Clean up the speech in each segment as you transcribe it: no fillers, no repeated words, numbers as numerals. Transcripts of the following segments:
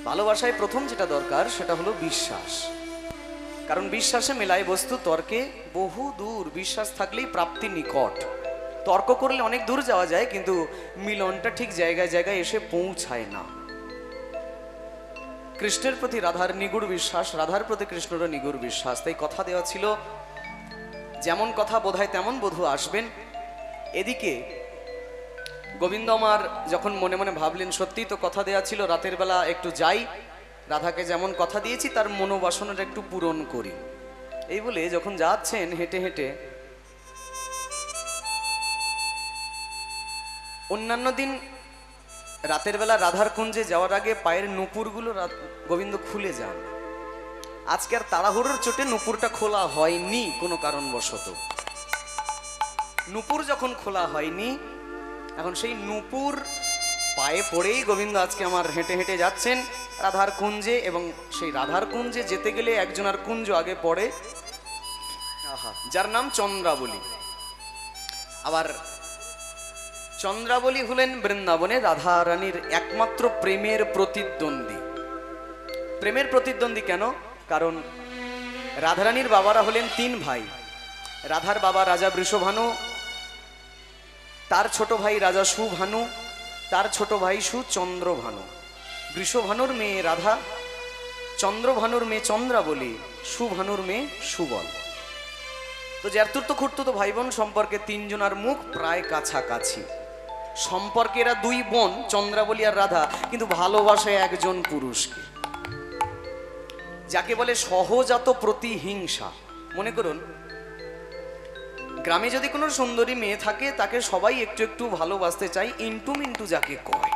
ভালোবাসায় প্রথম যেটা দরকার সেটা হলো বিশ্বাস। কারণ বিশ্বাসে মেলায় বস্তু, তর্কে বহু দূর। বিশ্বাস থাকলেই প্রাপ্তি নিকট। তর্ক করলে অনেক দূর যাওয়া যায়, কিন্তু মিলনটা ঠিক জায়গায় জায়গায় এসে পৌঁছায় না। কৃষ্ণের প্রতি রাধার নিগুড় বিশ্বাস, রাধার প্রতি কৃষ্ণেরও নিগুড় বিশ্বাস। তাই কথা দেওয়া ছিল, যেমন কথা বোধহয় তেমন বধূ আসবেন। এদিকে গোবিন্দ আমার যখন মনে মনে ভাবলেন সত্যি তো কথা দেওয়া ছিল, রাতের বেলা একটু যাই, রাধাকে যেমন কথা দিয়েছি তার মনোবাসনাটা একটু পূরণ করি। এই বলে যখন যাচ্ছেন হেঁটে হেঁটে, অন্যান্য দিন রাতের বেলা রাধার কুঞ্জে যাওয়ার আগে পায়ের নুপুরগুলো গোবিন্দ খুলে যান। আজকে আর তাড়াহুড়োর চোটে নুপুরটা খোলা হয়নি কোনো কারণবশত। নুপুর যখন খোলা হয়নি, এখন সেই নুপুর পায়ে পড়েই গোবিন্দ আজকে আমার হেঁটে হেঁটে যাচ্ছেন রাধার কুঞ্জে। এবং সেই রাধার কুঞ্জে যেতে গেলে একজনের কুঞ্জ আগে পড়ে, যার নাম চন্দ্রাবলী। আবার চন্দ্রাবলী হলেন বৃন্দাবনে রাধা রানীর একমাত্র প্রেমের প্রতিদ্বন্দ্বী। প্রেমের প্রতিদ্বন্দ্বী কেন? কারণ রাধারানীর বাবারা হলেন তিন ভাই। রাধার বাবা রাজা বৃষভানু, তার ছোট ভাই রাজা সুভানু, তার ছোট ভাই সুচন্দ্রভানু। বৃষভানুর মেয়ে রাধা, চন্দ্রভানুর মেয়ে চন্দ্রাবলী, সুভানুর মেয়ে সুবল। তো জ্যাঠতুর্ত খুঁড়তুতো ভাই বোন সম্পর্কে তিনজনার মুখ প্রায় কাছাকাছি। সম্পর্কে এরা দুই বোন, চন্দ্রাবলী আর রাধা, কিন্তু ভালোবাসায় একজন পুরুষকে, যাকে বলে সহজাত প্রতিহিংসা। মনে করুন, গ্রামে যদি কোনো সুন্দরী মেয়ে থাকে তাকে সবাই একটু একটু ভালোবাসতে চায়, ইন্টু মিন্টু যাকে কয়,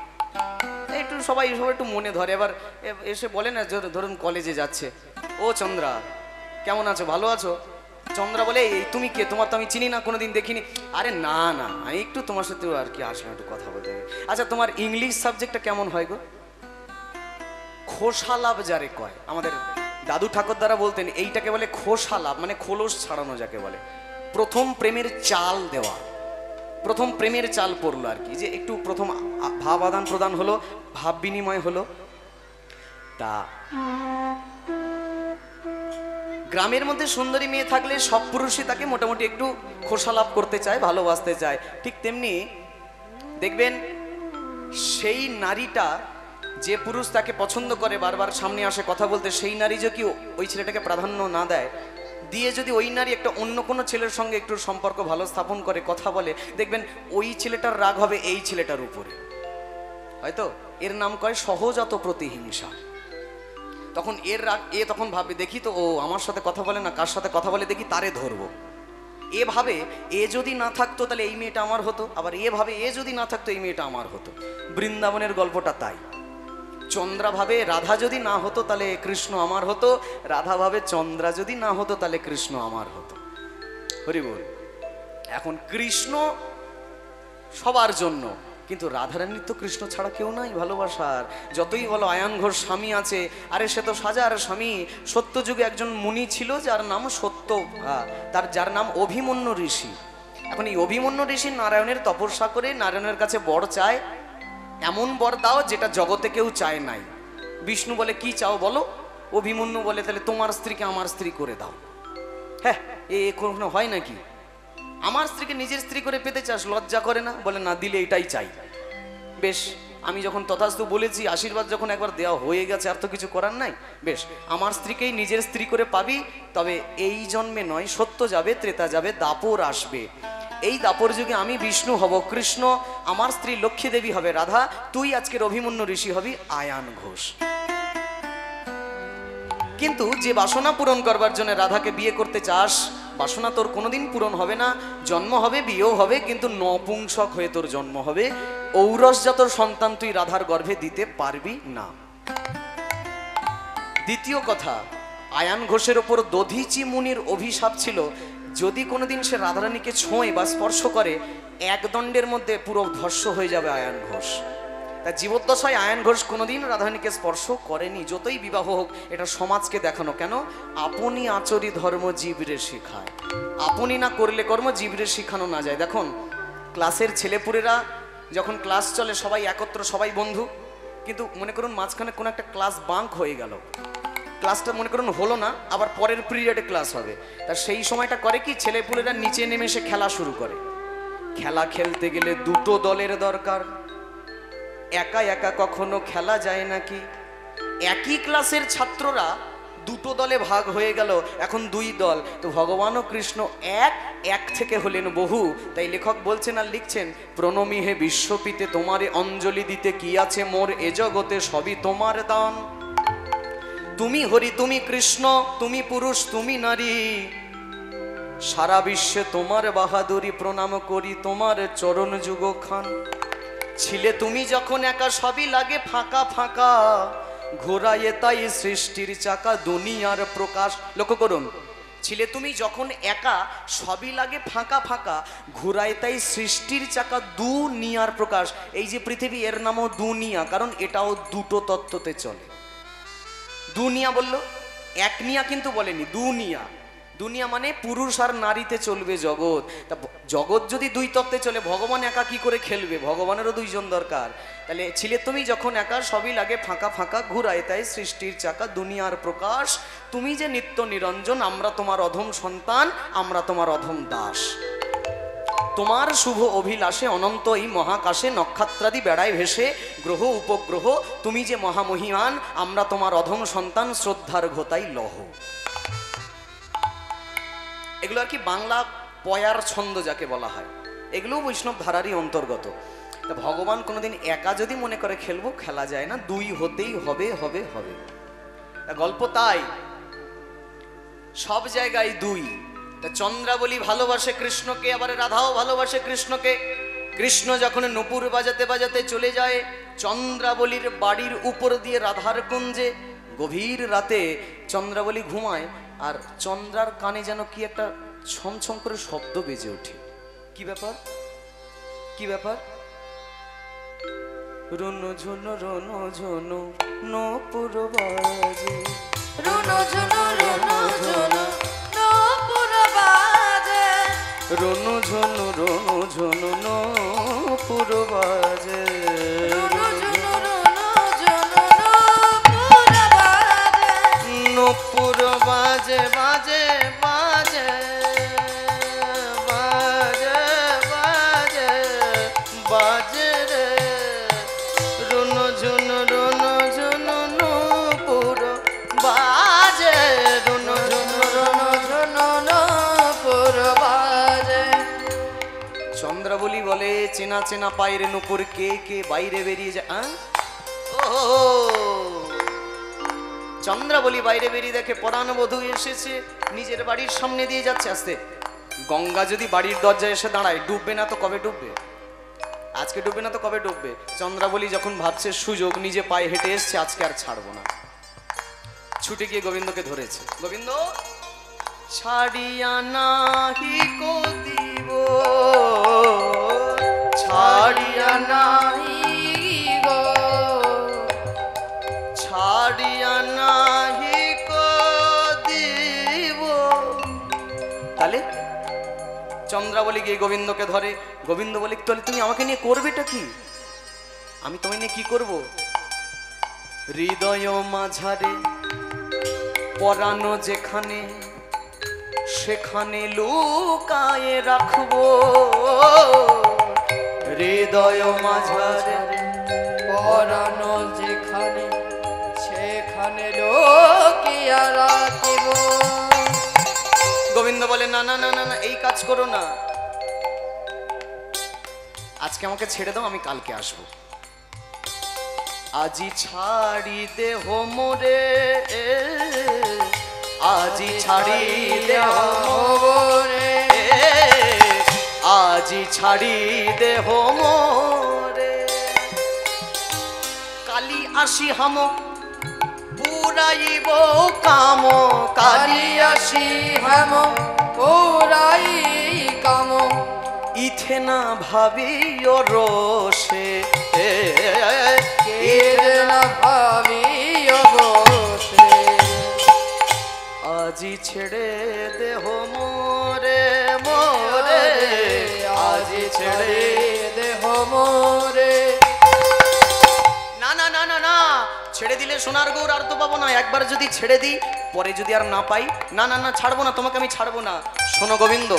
একটু সবাই একটু মনে ধরে। এবার এসে বলে না, ধরুন কলেজে যাচ্ছে, ও চন্দ্রা কেমন আছো, ভালো আছো? চন্দ্রা বলে, এই তুমি কে, তোমার তো আমি চিনি না, কোনোদিন দেখিনি। আরে না না, আমি একটু তোমার সাথে আর কি আসলাম একটু কথা বলতে। আচ্ছা তোমার ইংলিশ সাবজেক্টটা কেমন হয় গো? খোসালাভ যারে কয়, আমাদের দাদু ঠাকুরদারা বলতেন এইটাকে বলে খোসালাভ, মানে খোলস ছাড়ানো যাকে বলে। প্রথম প্রেমের চাল দেওয়া, প্রথম প্রেমের চাল পড়লো আর কি, যে একটু প্রথম ভাব আদান প্রদান হলো, ভাব বিনিময় হলো। তা গ্রামের মধ্যে সুন্দরী মেয়ে থাকলে সব পুরুষই তাকে মোটামুটি একটু খোসালাভ করতে চায়, ভালোবাসতে চায়। ঠিক তেমনি দেখবেন সেই নারীটা, যে পুরুষ তাকে পছন্দ করে, বারবার সামনে আসে কথা বলতে, সেই নারী যদি ওই ছেলেটাকে প্রাধান্য না দেয়, দিয়ে যদি ওই নারী একটা অন্য কোনো ছেলের সঙ্গে একটু সম্পর্ক ভালো স্থাপন করে, কথা বলে, দেখবেন ওই ছেলেটার রাগ হবে এই ছেলেটার উপরে। হয়তো এর নাম কয় সহজাত প্রতিহিংসা। তখন এর রাগ, তখন ভাবে দেখি তো ও আমার সাথে কথা বলে না, কার সাথে কথা বলে দেখি, তারে ধরবো। এভাবে এ যদি না থাকতো তাহলে এই মেয়েটা আমার হতো, আবার এভাবে এ যদি না থাকতো এই মেয়েটা আমার হতো। বৃন্দাবনের গল্পটা তাই। চন্দ্রা ভাবে রাধা যদি না হতো তাহলে কৃষ্ণ আমার হতো, রাধা ভাবে চন্দ্রা যদি না হতো তাহলে কৃষ্ণ আমার হতো। হরি বল। এখন কৃষ্ণ সবার জন্য, কিন্তু রাধারানীর তো কৃষ্ণ ছাড়া কেউ নাই ভালোবাসার। যতই বলো আয়ান ঘোষ স্বামী আছে, আরে সে তো সাজার স্বামী। সত্য যুগে একজন মুনি ছিল যার নাম সত্য, যার নাম অভিমন্যু ঋষি। এখন এই অভিমন্যু ঋষি নারায়ণের তপস্যা করে নারায়ণের কাছে বর চায়, এমন বর দাও যেটা জগতে কেউ চায় নাই। বিষ্ণু বলে কি চাও বলো? অভিমন্যু বলে তাহলে তোমার স্ত্রীকে আমার স্ত্রী করে দাও। হ্যাঁ, এ কখনো হয় নাকি? আমার স্ত্রীকে নিজের স্ত্রী করে পেতে চাস, লজ্জা করে না? বলে না, দিলে এটাই চাই। বেশ, আমি যখন তথাস্তু বলেছি, আশীর্বাদ যখন একবার দেওয়া হয়ে গেছে, আর তো কিছু করার নাই। বেশ, আমার স্ত্রীকেই নিজের স্ত্রী করে পাবি, তবে এই জন্মে নয়, সত্য যাবে, ত্রেতা যাবে, দাপর আসবে। এই দাপর যুগে আমি বিষ্ণু হব, কৃষ্ণ আমার স্ত্রী লক্ষ্মী দেবী হবে রাধা, তুই আজকের অভিমন্যু ঋষি হবি আয়ান ঘোষ। কিন্তু যে বাসনা পূরণ করবার জন্য রাধাকে বিয়ে করতে চাস, বাসনা তোর কোনোদিন পূরণ হবে না। জন্ম হবে, বিয়েও হবে, কিন্তু নপুংসক হয়ে তোর জন্ম হবে। ঔরসজাত সন্তান তুই রাধার গর্ভে দিতে পারবি না। দ্বিতীয় কথা, আয়ান ঘোষের ওপর দধিচি মুনির অভিশাপ ছিল, যদি কোনোদিন সে রাধারানীকে ছোঁয় বা স্পর্শ করে, এক দণ্ডের মধ্যে পুরো ভস্ম হয়ে যাবে আয়ান ঘোষ। তা জীবদ্দশায় আয়ান ঘোষ কোনোদিন রাধারানীকে স্পর্শ করেনি, যতই বিবাহ হোক। এটা সমাজকে দেখানো। কেন? আপনি আচরি ধর্ম জীবরে শিখায়। আপনি না করলে কর্ম জীবরে শিখানো না যায়। দেখুন, ক্লাসের ছেলেপুলেরা যখন ক্লাস চলে, সবাই একত্র, সবাই বন্ধু, কিন্তু মনে করুন মাঝখানে কোনো একটা ক্লাস বাঙ্ক হয়ে গেল, ক্লাসটা মনে করুন হলো না, আবার পরের পিরিয়ডে ক্লাস হবে, তা সেই সময়টা করে কি ছেলেপুলেরা নিচে নেমে এসে খেলা শুরু করে। খেলা খেলতে গেলে দুটো দলের দরকার, একা একা কখনো খেলা যায় নাকি? একই ক্লাসের ছাত্ররা দুটো দলে ভাগ হয়ে গেল, এখন দুই দল। তো ভগবান ও কৃষ্ণ এক, এক থেকে হলেন বহু। তাই লেখক বলছেন আর লিখছেন, প্রণমী হে বিশ্বপিতে, তোমারে অঞ্জলি দিতে কি আছে মোর এ জগতে, সবই তোমার দান। তুমি হরি, তুমি কৃষ্ণ, তুমি পুরুষ, তুমি নারী, সারা বিশ্বে তোমার বাহাদুরি, প্রণাম করি তোমার চরণ যুগ খান। ছিলে তুমি যখন একা, সবই লাগে ফাঁকা ফাঁকা, ঘোরায় তাই সৃষ্টির চাকা, দুনিয়ার প্রকাশ। লক্ষ্য করুন, ছিলে তুমি যখন একা, সবই লাগে ফাঁকা ফাঁকা, ঘোরায় তাই সৃষ্টির চাকা, দুনিয়ার প্রকাশ। এই যে পৃথিবী, এর নামও দুনিয়া, কারণ এটাও দুটো তত্ত্বতে চলে। দুনিয়া বললো, এক নিয়া কিন্তু বলেনি, দুনিয়া। দুনিয়া মানে পুরুষ আর নারীতে চলবে জগৎ। তা জগৎ যদি দুই তত্ত্বে চলে, ভগবান একা কি করে খেলবে? ভগবানেরও দুইজন দরকার। তাহলে ছিলে তুমি যখন একা, সবই লাগে ফাঁকা ফাঁকা, ঘুরায় তাই সৃষ্টির চাকা, দুনিয়ার প্রকাশ। তুমি যে নিত্য নিরঞ্জন, আমরা তোমার অধম সন্তান, আমরা তোমার অধম দাস। তোমার শুভ অভিলাষে অনন্ত এই মহাকাশে নক্ষত্রাদি বেড়ায় ভেসে, গ্রহ উপগ্রহ, তুমি যে মহামহিমান, আমরা তোমার অধম সন্তান, শ্রদ্ধার ঘোতাই লহ। এগুলো আর কি বাংলা পয়ার ছন্দ যাকে বলা হয়, এগুলো বৈষ্ণব ধারারই অন্তর্গত। তা ভগবান কোনোদিন একা যদি মনে করে খেলবো, খেলা যায় না, দুই হতেই হবে হবে হবে। গল্প তাই, সব জায়গায় দুই। চন্দ্রাবলী ভালোবাসে কৃষ্ণকে, আবার রাধাও ভালোবাসে কৃষ্ণকে। কৃষ্ণ যখন নূপুর বাজাতে বাজাতে চলে যায় চন্দ্রাবলীর বাড়ির উপর দিয়ে রাধার কুঞ্জে, গভীর রাতে চন্দ্রাবলী ঘুমায়, আর চন্দ্রার কানে যেন কি একটা ছমছম করে শব্দ বেজে ওঠে। কি ব্যাপার, কি ব্যাপার? রুনু ঝুনু রুনু ঝুনু নূপুর বাজে, রুনু ঝুনু রুনু ঝুনু নূপুর বাজে, রুনু ঝুনু রুনু ঝুনু নূপুর বাজে, রুনু ঝুনু রুনু ঝুনু নূপুর বাজে, নূপুর বাজে বাজে বাজে বাজে বাজে বাজে রে, রুনু ঝুনু রুনু ঝুনু নূপুর বাজে, রুনু ঝুনু রুনু ঝুনু নূপুর বাজে। চন্দ্রাবলী বলে, চেনা চেনা পায়ের নূপুর কে কে বাইরে বেরিয়ে যায়। ও চন্দ্রাবলী বাইরে বেরিয়ে দেখে পরাণবধূ এসেছে, নিজের বাড়ির সামনে দিয়ে যাচ্ছে আস্তে। গঙ্গা যদি বাড়ির দরজায় এসে দাঁড়ায়, ডুববে না তো কবে ডুববে? আজকে ডুববে না তো কবে ডুববে? চন্দ্রাবলী যখন ভাবছে সুযোগ, নিজে পায়ে হেঁটে এসছে, আজকে আর ছাড়বো না, ছুটে গিয়ে গোবিন্দকে ধরেছে। গোবিন্দ, ছাড়িয়া নাহি কো দিব, ছাড়িয়া নাহি গো, ছাড়িয়া নাহি কো দিব। তাহলে চন্দ্রাবলী গিয়ে গোবিন্দকে ধরে। গোবিন্দ বলে, তাহলে তুমি আমাকে নিয়ে করবেটা কি? আমি তোমায় নিয়ে কি করব? হৃদয় মাঝারে পরানো যেখানে, সেখানে লুকায়ে রাখবো। হৃদয় মাঝারে পরানো যেখানে, সেখানে লুকিয়া রাখিব। গোবিন্দ বলে, না না না না না, এই কাজ করো না, আজকে আমাকে ছেড়ে দাও, আমি কালকে আসবো। আজি ছাড়ি দেহ মোরে, আজি ছাড়ি দেহ মোরে, আজি ছাড়ি দেহ মোরে, কালি আসি হাম পুরাইব কাম, কালি আসি হেম পুরাই কাম, ইথে না ভাবিও রোষে, না ভাবিও বসে। আজি ছেড়ে দেহ মোরে মোরে, আজি ছেড়ে দেহ মোরে। না না না না ছেড়ে দিলে সোনার গৌর আর তো পাবো না, একবার যদি ছেড়ে দিই পরে যদি আর না পাই, না না না ছাড়বো না, তোমাকে আমি ছাড়বো না। শোনো গোবিন্দ,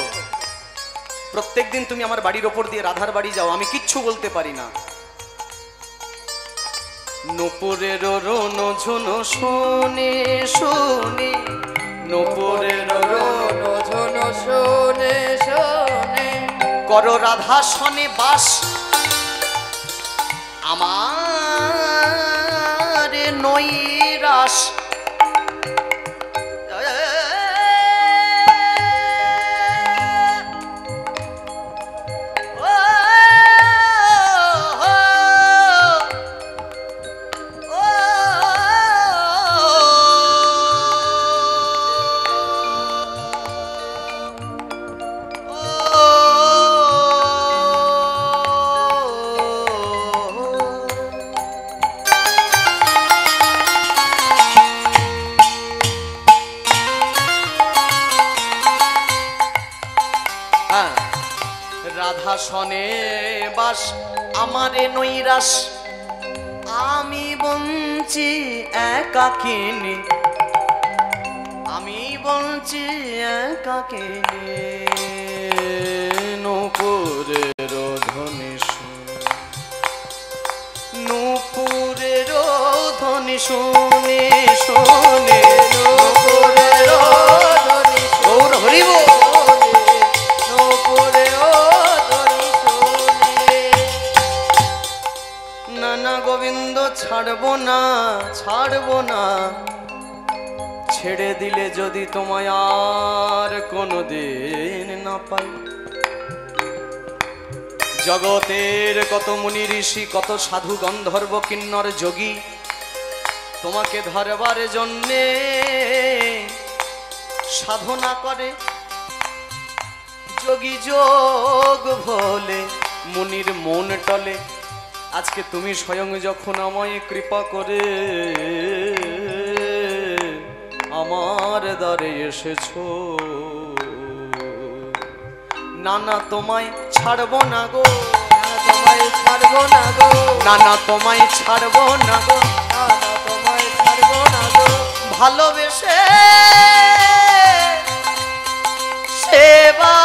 প্রত্যেকদিন তুমি আমার বাড়ির ওপর দিয়ে রাধার বাড়ি যাও, আমি কিচ্ছু বলতে পারি না। নূপুরের রোন ঝুনো শোনে শোনে, নূপুরের রোন ঝুনো শোনে শোনে, কর রাধা সনে বাস আমার নৈরাস। রাধা সনে বাস আমারে নৈরাস, আমি বঞ্চি একাকিনী, আমি বঞ্চি একাকিনী। নূপুরের ধ্বনি নূপুরের ধ্বনি শুনে শুনে, নূপুরের ধ্বনি গৌর হরিব। না গোবিন্দ ছাড়বো না, ছাড়বো না, ছেড়ে দিলে যদি তোমায় আর কোনোদিন না পাই। জগতের কত মুনি ঋষি, কত সাধু গন্ধর্ব কিন্নর যোগী তোমাকে ধরবার জন্যে সাধনা করে। যোগী যোগ ভোলে মুনির মন টলে, আজকে তুমি স্বয়ং যখন আমায় কৃপা করে আমার দ্বারে এসেছো, না না তোমায় ছাড়বো না গো, তোমায় ছাড়বো না গো, না না তোমায় ছাড়বো না গো, তোমায় ছাড়বো না গো, ভালোবেসে সেবা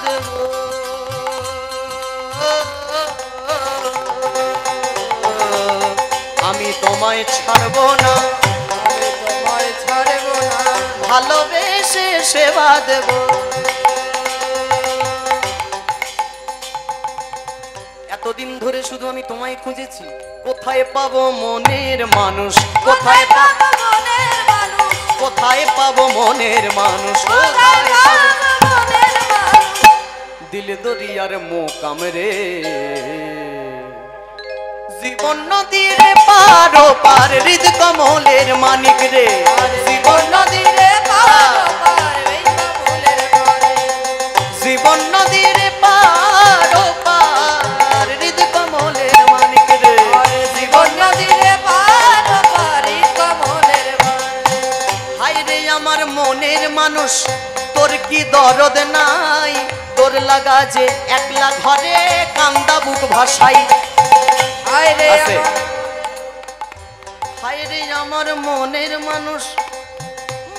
দেবো। আমি তোমায় ছাড়বো না, আমি তোমায় ছাড়বো না, ভালোবেসে সেবা দেব। এতদিন ধরে শুধু আমি তোমায় খুঁজেছি, কোথায় পাবো মনের মানুষ, কোথায় পাবো মনের মানুষ, কোথায় পাবো মনের মানুষ, কোথায় পাবো মনের মানুষ। দিল দরিয়ার মোকাম রে, জীবন নদীর পারো পার, হৃদ কমলের মানিক রে, জীবন নদীর পারো পার, জীবন নদীর পারো পার, হৃদ কমলের মানিক রে, জীবন নদীর পারো পার, হৃদ কমলের মানিক। হায় রে আমার মনের মানুষ, তোর কি দরদ নাই, তোর লাগা যে একলা ঘরে কান্দা বুক ভাসাই। হায় রে আমার মনের মানুষ,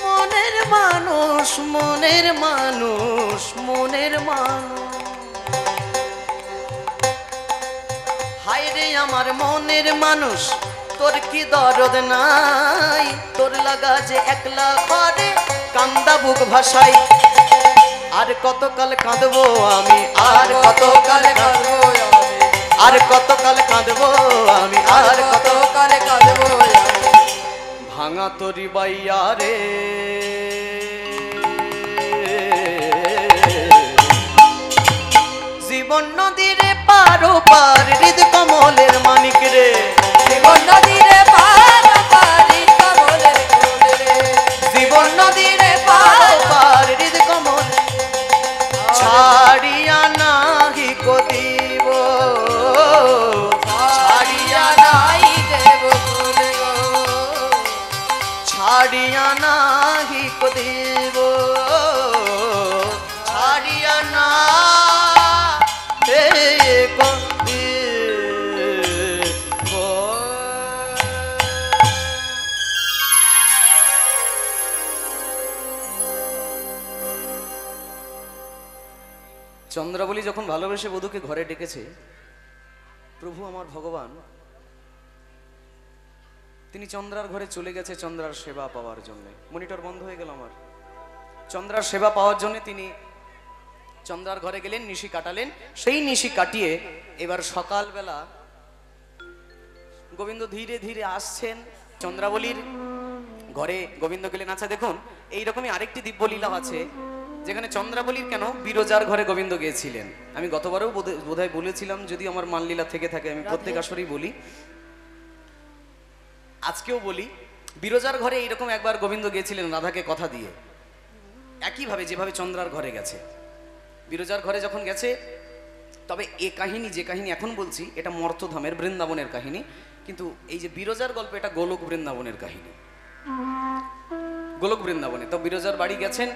মনের মানুষ, মনের মানুষ, মনের মানুষ। হায় রে আমার মনের মানুষ, তোর কি দরদ নাই, তোর লাগা যে একলা ঘরে কান্দা বুক ভাসাই। আর কতকাল কাঁদবো আমি, আর কতকাল কাঁদবো আমি, আর কতকাল কাঁদবো আমি, আর কতকাল কাঁদবো আমি। ভাঙা তরি বাইয়া রে, জীবন নদীরে পারো পার, হৃদ কমলের মানিক রে, জীবন নদীরে পারো পার, হৃদ কমলের রে, জীবন নদীরে পারো পার, হৃদ কমল। ছাড়িয়া নাহি কো দিব, ছাড়িয়া নাই দেব তোরে গো, ছাড়িয়া নাহি কো দিব, ছাড়িয়া না কো দিব। চন্দ্রাবলী যখন ভালোবেসে বধূকে ঘরে ডেকেছে, প্রভু আমার ভগবান তিনি চন্দ্রার ঘরে চলে গেছে চন্দ্রার সেবা পাওয়ার জন্য। মনিটর বন্ধ হয়ে গেল আমার। চন্দ্রার সেবা পাওয়ার জন্য তিনি চন্দ্রার ঘরে গেলেন, নিশি কাটালেন। সেই নিশি কাটিয়ে এবার সকালবেলা গোবিন্দ ধীরে ধীরে আসছেন চন্দ্রাবলীর ঘরে। গোবিন্দ গেলেন। আচ্ছা দেখুন, এইরকমই আরেকটি দিব্যলীলা আছে যেখানে চন্দ্রাবলীর কেন বিরজার ঘরে গোবিন্দ গিয়েছিলেন। আমি গতবারও বোধহয় বলেছিলাম, যদি আমার মানলীলা থেকে থাকে আমি প্রত্যেক আসরেই বলি, আজকেও বলি। বিরজার ঘরে এইরকম একবার গোবিন্দ গিয়েছিলেন রাধাকে কথা দিয়ে, একইভাবে যেভাবে চন্দ্রার ঘরে গেছে। বিরজার ঘরে যখন গেছে, তবে এ কাহিনী, যে কাহিনী এখন বলছি, এটা মর্তধামের বৃন্দাবনের কাহিনী, কিন্তু এই যে বিরজার গল্প এটা গোলক বৃন্দাবনের কাহিনী। গোলক বৃন্দাবনে তো বিরজার বাড়ি গেছেন,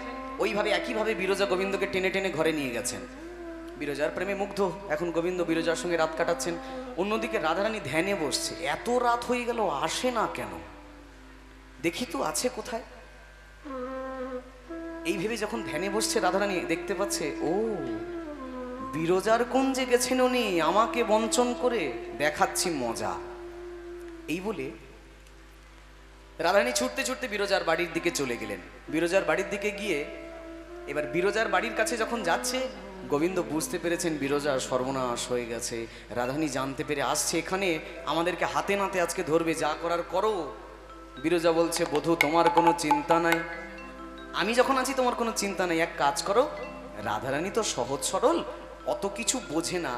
ওইভাবে একইভাবে বিরজা গোবিন্দকে টেনে টেনে ঘরে নিয়ে গেছেন। বিরজার প্রেমে মুগ্ধ এখন গোবিন্দ বিরজার সঙ্গে রাত কাটাচ্ছেন। অন্যদিকে রাধারানী ধ্যানে বসছে। এত রাত হয়ে গেল, আসে না কেন, দেখি তো আছে কোথায়। এই ভেবে যখন ধ্যানে বসছে রাধারানী দেখতে পাচ্ছে, ও বিরজার কুঞ্জে গেছেন উনি, আমাকে বঞ্চন করে, দেখাচ্ছি মজা। এই বলে রাধারানী ছুটতে ছুটতে বিরজার বাড়ির দিকে চলে গেলেন। বিরজার বাড়ির দিকে গিয়ে এবার বিরজার বাড়ির কাছে যখন যাচ্ছে, গোবিন্দ বুঝতে পেরেছেন বিরজার সর্বনাশ হয়ে গেছে। রাধারানী জানতে পেরে আসছে এখানে, আমাদেরকে হাতে নাতে আজকে ধরবে, যা করার করো। বিরজা বলছে, বধূ তোমার কোনো চিন্তা নাই, আমি যখন আছি তোমার কোনো চিন্তা নেই। এক কাজ করো, রাধারানী তো সহজ সরল, অত কিছু বোঝে না।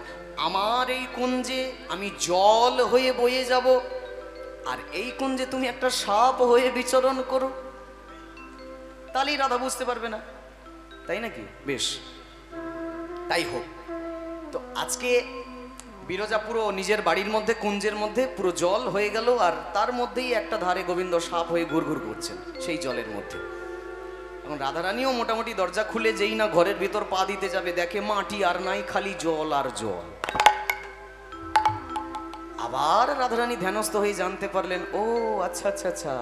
আমার এই কুঞ্জে আমি জল হয়ে বয়ে যাব, আর এই কুঞ্জে তুমি একটা সাপ হয়ে বিচরণ করো, তাহলেই রাধা বুঝতে পারবে না, তাই নাকি? বেশ, তাই হোক। তো আজকে বিরজা পুরো নিজের বাড়ির মধ্যে, কুঞ্জের মধ্যে পুরো জল হয়ে গেল, আর তার মধ্যেই একটা ধারে গোবিন্দ সাপ হয়ে ঘুরঘুর করছেন সেই জলের মধ্যে। এখন রাধারানীও মোটামুটি দরজা খুলে যেই না ঘরের ভিতর পা দিতে যাবে, দেখে মাটি আর নাই, খালি জল আর জল। আবার রাধারানী ধ্যানস্থ হয়ে জানতে পারলেন, ও আচ্ছা আচ্ছা আচ্ছা,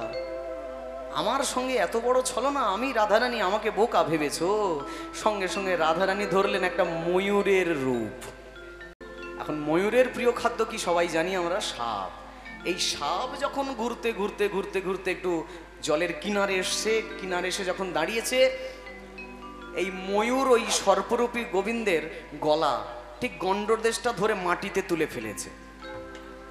আমার সঙ্গে এত বড় ছলনা, আমি রাধারানী, আমাকে বোকা ভেবেছো। সঙ্গে সঙ্গে রাধারানী ধরলেন একটা ময়ূরের রূপ। এখন ময়ূরের প্রিয় খাদ্য কি সবাই জানি আমরা, সাপ। এই সাপ যখন ঘুরতে ঘুরতে ঘুরতে ঘুরতে একটু জলের কিনারে এসছে, কিনারে এসে যখন দাঁড়িয়েছে, এই ময়ূর ওই সর্পরূপী গোবিন্দের গলা ঠিক গণ্ডদেশটা ধরে মাটিতে তুলে ফেলেছে।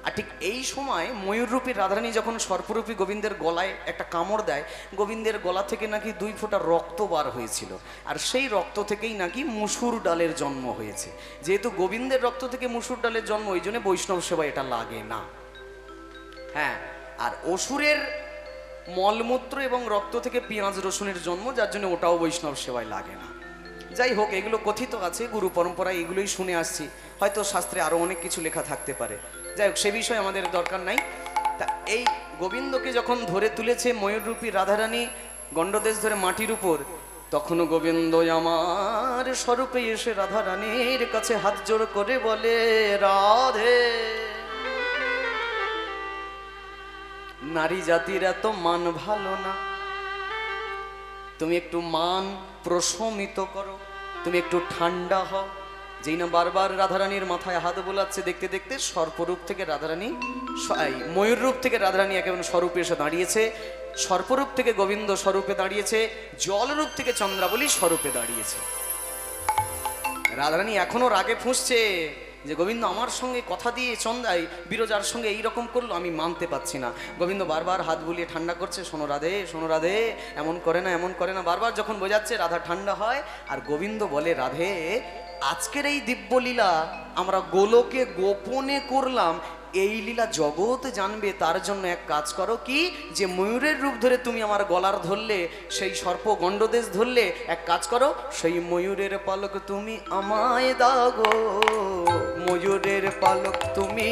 আর ঠিক এই সময় ময়ূররূপী রাধারানী যখন সর্পরূপী গোবিন্দের গলায় একটা কামড় দেয়, গোবিন্দের গলা থেকে নাকি 2 ফোঁটা রক্ত বার হয়েছিল, আর সেই রক্ত থেকেই নাকি মুসুর ডালের জন্ম হয়েছে। যেহেতু গোবিন্দের রক্ত থেকে মুসুর ডালের জন্ম, ওই জন্য বৈষ্ণব সেবা এটা লাগে না। হ্যাঁ, আর অসুরের মলমূত্র এবং রক্ত থেকে পেঁয়াজ রসুনের জন্ম, যার জন্য ওটাও বৈষ্ণব সেবায় লাগে না। যাই হোক, এগুলো কথিত আছে, গুরু পরম্পরায় এগুলোই শুনে আসছি, হয়তো শাস্ত্রে আরো অনেক কিছু লেখা থাকতে পারে। যাই হোক, সে বিষয়ে আমাদের দরকার নাই। তা এই গোবিন্দকে যখন ধরে তুলেছে ময়ূররূপী রাধারানী গণ্ডদেশ ধরে মাটির উপর, তখনও গোবিন্দ আমার স্বরূপে এসে রাধারানীর কাছে হাত জোড় করে বলে, রাধে, নারী জাতির এত মান ভালো না, তুমি একটু মান প্রশমিত করো, তুমি একটু ঠান্ডা হও। যেই না বারবার রাধারানীর মাথায় হাত বোলাচ্ছে, দেখতে দেখতে সর্পরূপ থেকে রাধারানী, ময়ূররূপ থেকে রাধারানী একেবারে স্বরূপে এসে দাঁড়িয়েছে, সর্পরূপ থেকে গোবিন্দ স্বরূপে দাঁড়িয়েছে, জলরূপ থেকে চন্দ্রাবলী স্বরূপে দাঁড়িয়েছে। রাধারানী এখনো রাগে ফুঁসছে যে গোবিন্দ আমার সঙ্গে কথা দিয়ে চন্দ্রাই বিরজার সঙ্গে এইরকম করলো, আমি মানতে পারছি না। গোবিন্দ বারবার হাত বুলিয়ে ঠান্ডা করছে, শোনো রাধে, শোনো রাধে, এমন করে না, এমন করে না। বারবার যখন বোঝাচ্ছে, রাধা ঠান্ডা হয়, আর গোবিন্দ বলে, রাধে, আজকের এই দিব্যলীলা আমরা গোলকে গোপনে করলাম, এই লীলা জগৎ জানবে, তার জন্য এক কাজ করো, কি যে ময়ূরের রূপ ধরে তুমি আমার গলার ধরলে, সেই সর্প গণ্ডদেশ ধরলে, এক কাজ করো, সেই ময়ূরের পালক তুমি আমায় দাও গো, ময়ূরের পালক তুমি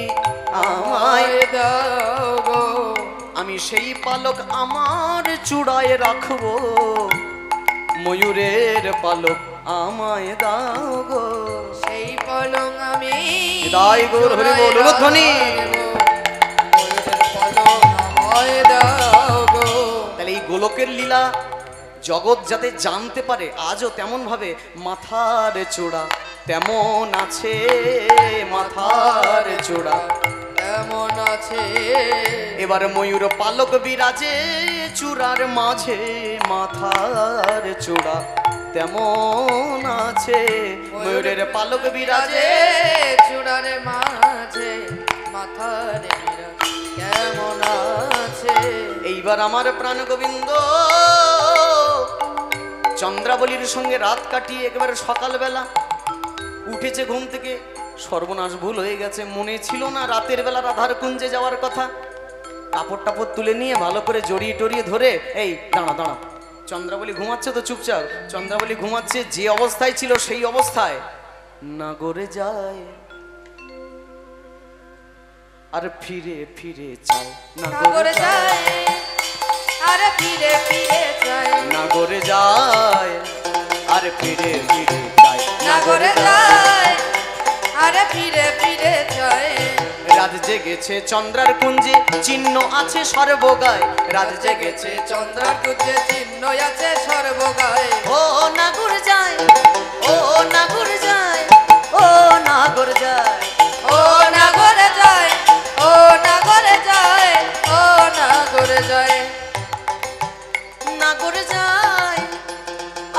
আমায় দাও গো, আমি সেই পালক আমার চূড়ায় রাখবো, ময়ূরের পালক আমায় দাও গো, সেই পালক আমি দাই গো, হরি বল ধ্বনি, ময়ূরের পালক আমায় দাও গো। তাহলে এই গোলকের লীলা জগৎ যাতে জানতে পারে, আজও তেমন ভাবে মাথার চূড়া তেমন আছে মাথার চূড়া। কেমন আছে এবার ময়ূর পালক বিরাজে চূড়ার মাঝে মাথার চূড়া। তেমন আছে ময়ূরের পালক বিরাজে চূড়ার মাঝে মাথার বিরাজ। কেমন আছে এইবার আমার প্রাণ গোবিন্দ চন্দ্রাবলীর সঙ্গে রাত কাটিয়ে একেবারে সকালবেলা উঠেছে ঘুম থেকে। সর্বনাশ, ভুল হয়ে গেছে, মনে ছিল না রাতের বেলা রাধার কুঞ্জে যাওয়ার কথা। কাপড় টাপড় তুলে নিয়ে ভালো করে জড়িয়ে টড়িয়ে ধরে, এই দাঁড়া দাঁড়া, চন্দ্রাবলী ঘুমাচ্ছে তো চুপচাপ। চন্দ্রাবলী ঘুমাচ্ছে, যে অবস্থায় ছিল সেই অবস্থায় নাগরে যায় আর ফিরে ফিরে চায়। নাগরে যায় আর ফিরে ফিরে যায়। নাগরে যায় আর ফিরে ফিরে যায়। নাগরে যায় আর ফিরে ফিরে যায়। রাত জেগেছে চন্দ্রার কুঞ্জে, চিহ্ন আছে সর্বগায়। রাত জেগেছে চন্দ্রার কুঞ্জে, চিহ্ন আছে সর্বগায়। ও নাগর যায়, ও নাগর যায়, ও নাগর যায়, ও নাগরে যায়, ও নাগরে যায়, ও নাগরে যায়। নাগরে যায়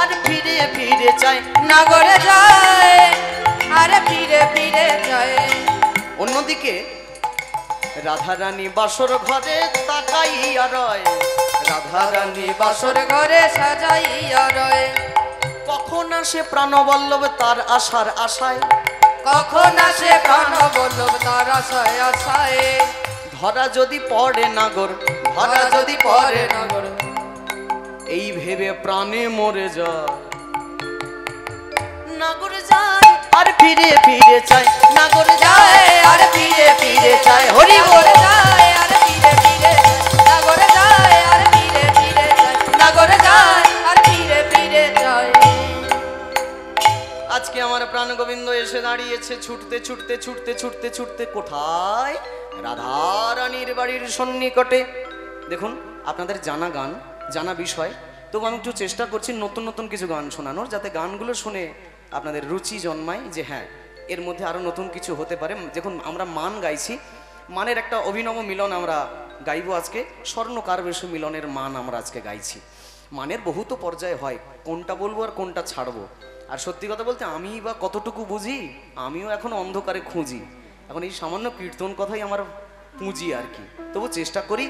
আর ফিরে ফিরে চায়। নাগরে যায় আর ফিরে ফিরে যায়। অন্যদিকে রাধারানী বাসর ঘরে তাকাইয়া রয়। রাধারানী বাসর ঘরে সাজাইয়া রয়। কখন আসে প্রাণবল্লভ তার আশার আশায়। কখন আসে প্রাণ বল্লভ তার আশায় আশায়। ধরা যদি পড়ে নাগর, ধরা যদি পড়ে নাগর, এই ভেবে প্রাণে মরে যায়। নাগর যায় আর ফিরে ফিরে চায়। নাগর যায় আর ফিরে ফিরে চায়। হরি বল যায় আর ফিরে ফিরে যায়। নাগরে যায় আর ফিরে ফিরে যায়। নাগরে যায় আর ফিরে ফিরে যায়। আজকে আমার প্রাণ গোবিন্দ এসে দাঁড়িয়েছে ছুটতে ছুটতে ছুটতে ছুটতে ছুটতে কোথায়? রাধারানীর বাড়ির সন্নিকটে। দেখুন, আপনাদের জানা গান, জানা বিষয়, তবু আমি একটু চেষ্টা করছি নতুন নতুন কিছু গান শোনানোর, যাতে গানগুলো শুনে আপনাদের রুচি জন্মায় যে হ্যাঁ, এর মধ্যে আরও নতুন কিছু হতে পারে। দেখুন, আমরা মান গাইছি, মানের একটা অভিনব মিলন আমরা গাইবো আজকে। স্বর্ণকার বেশু মিলনের মান আমরা আজকে গাইছি। মানের বহুত পর্যায়ে হয়, কোনটা বলবো আর কোনটা ছাড়বো। আর সত্যি কথা বলতে আমি বা কতটুকু বুঝি, আমিও এখন অন্ধকারে খুঁজি। এখন এই সামান্য কীর্তন কথাই আমার পুঁজি আর কি। তবু চেষ্টা করি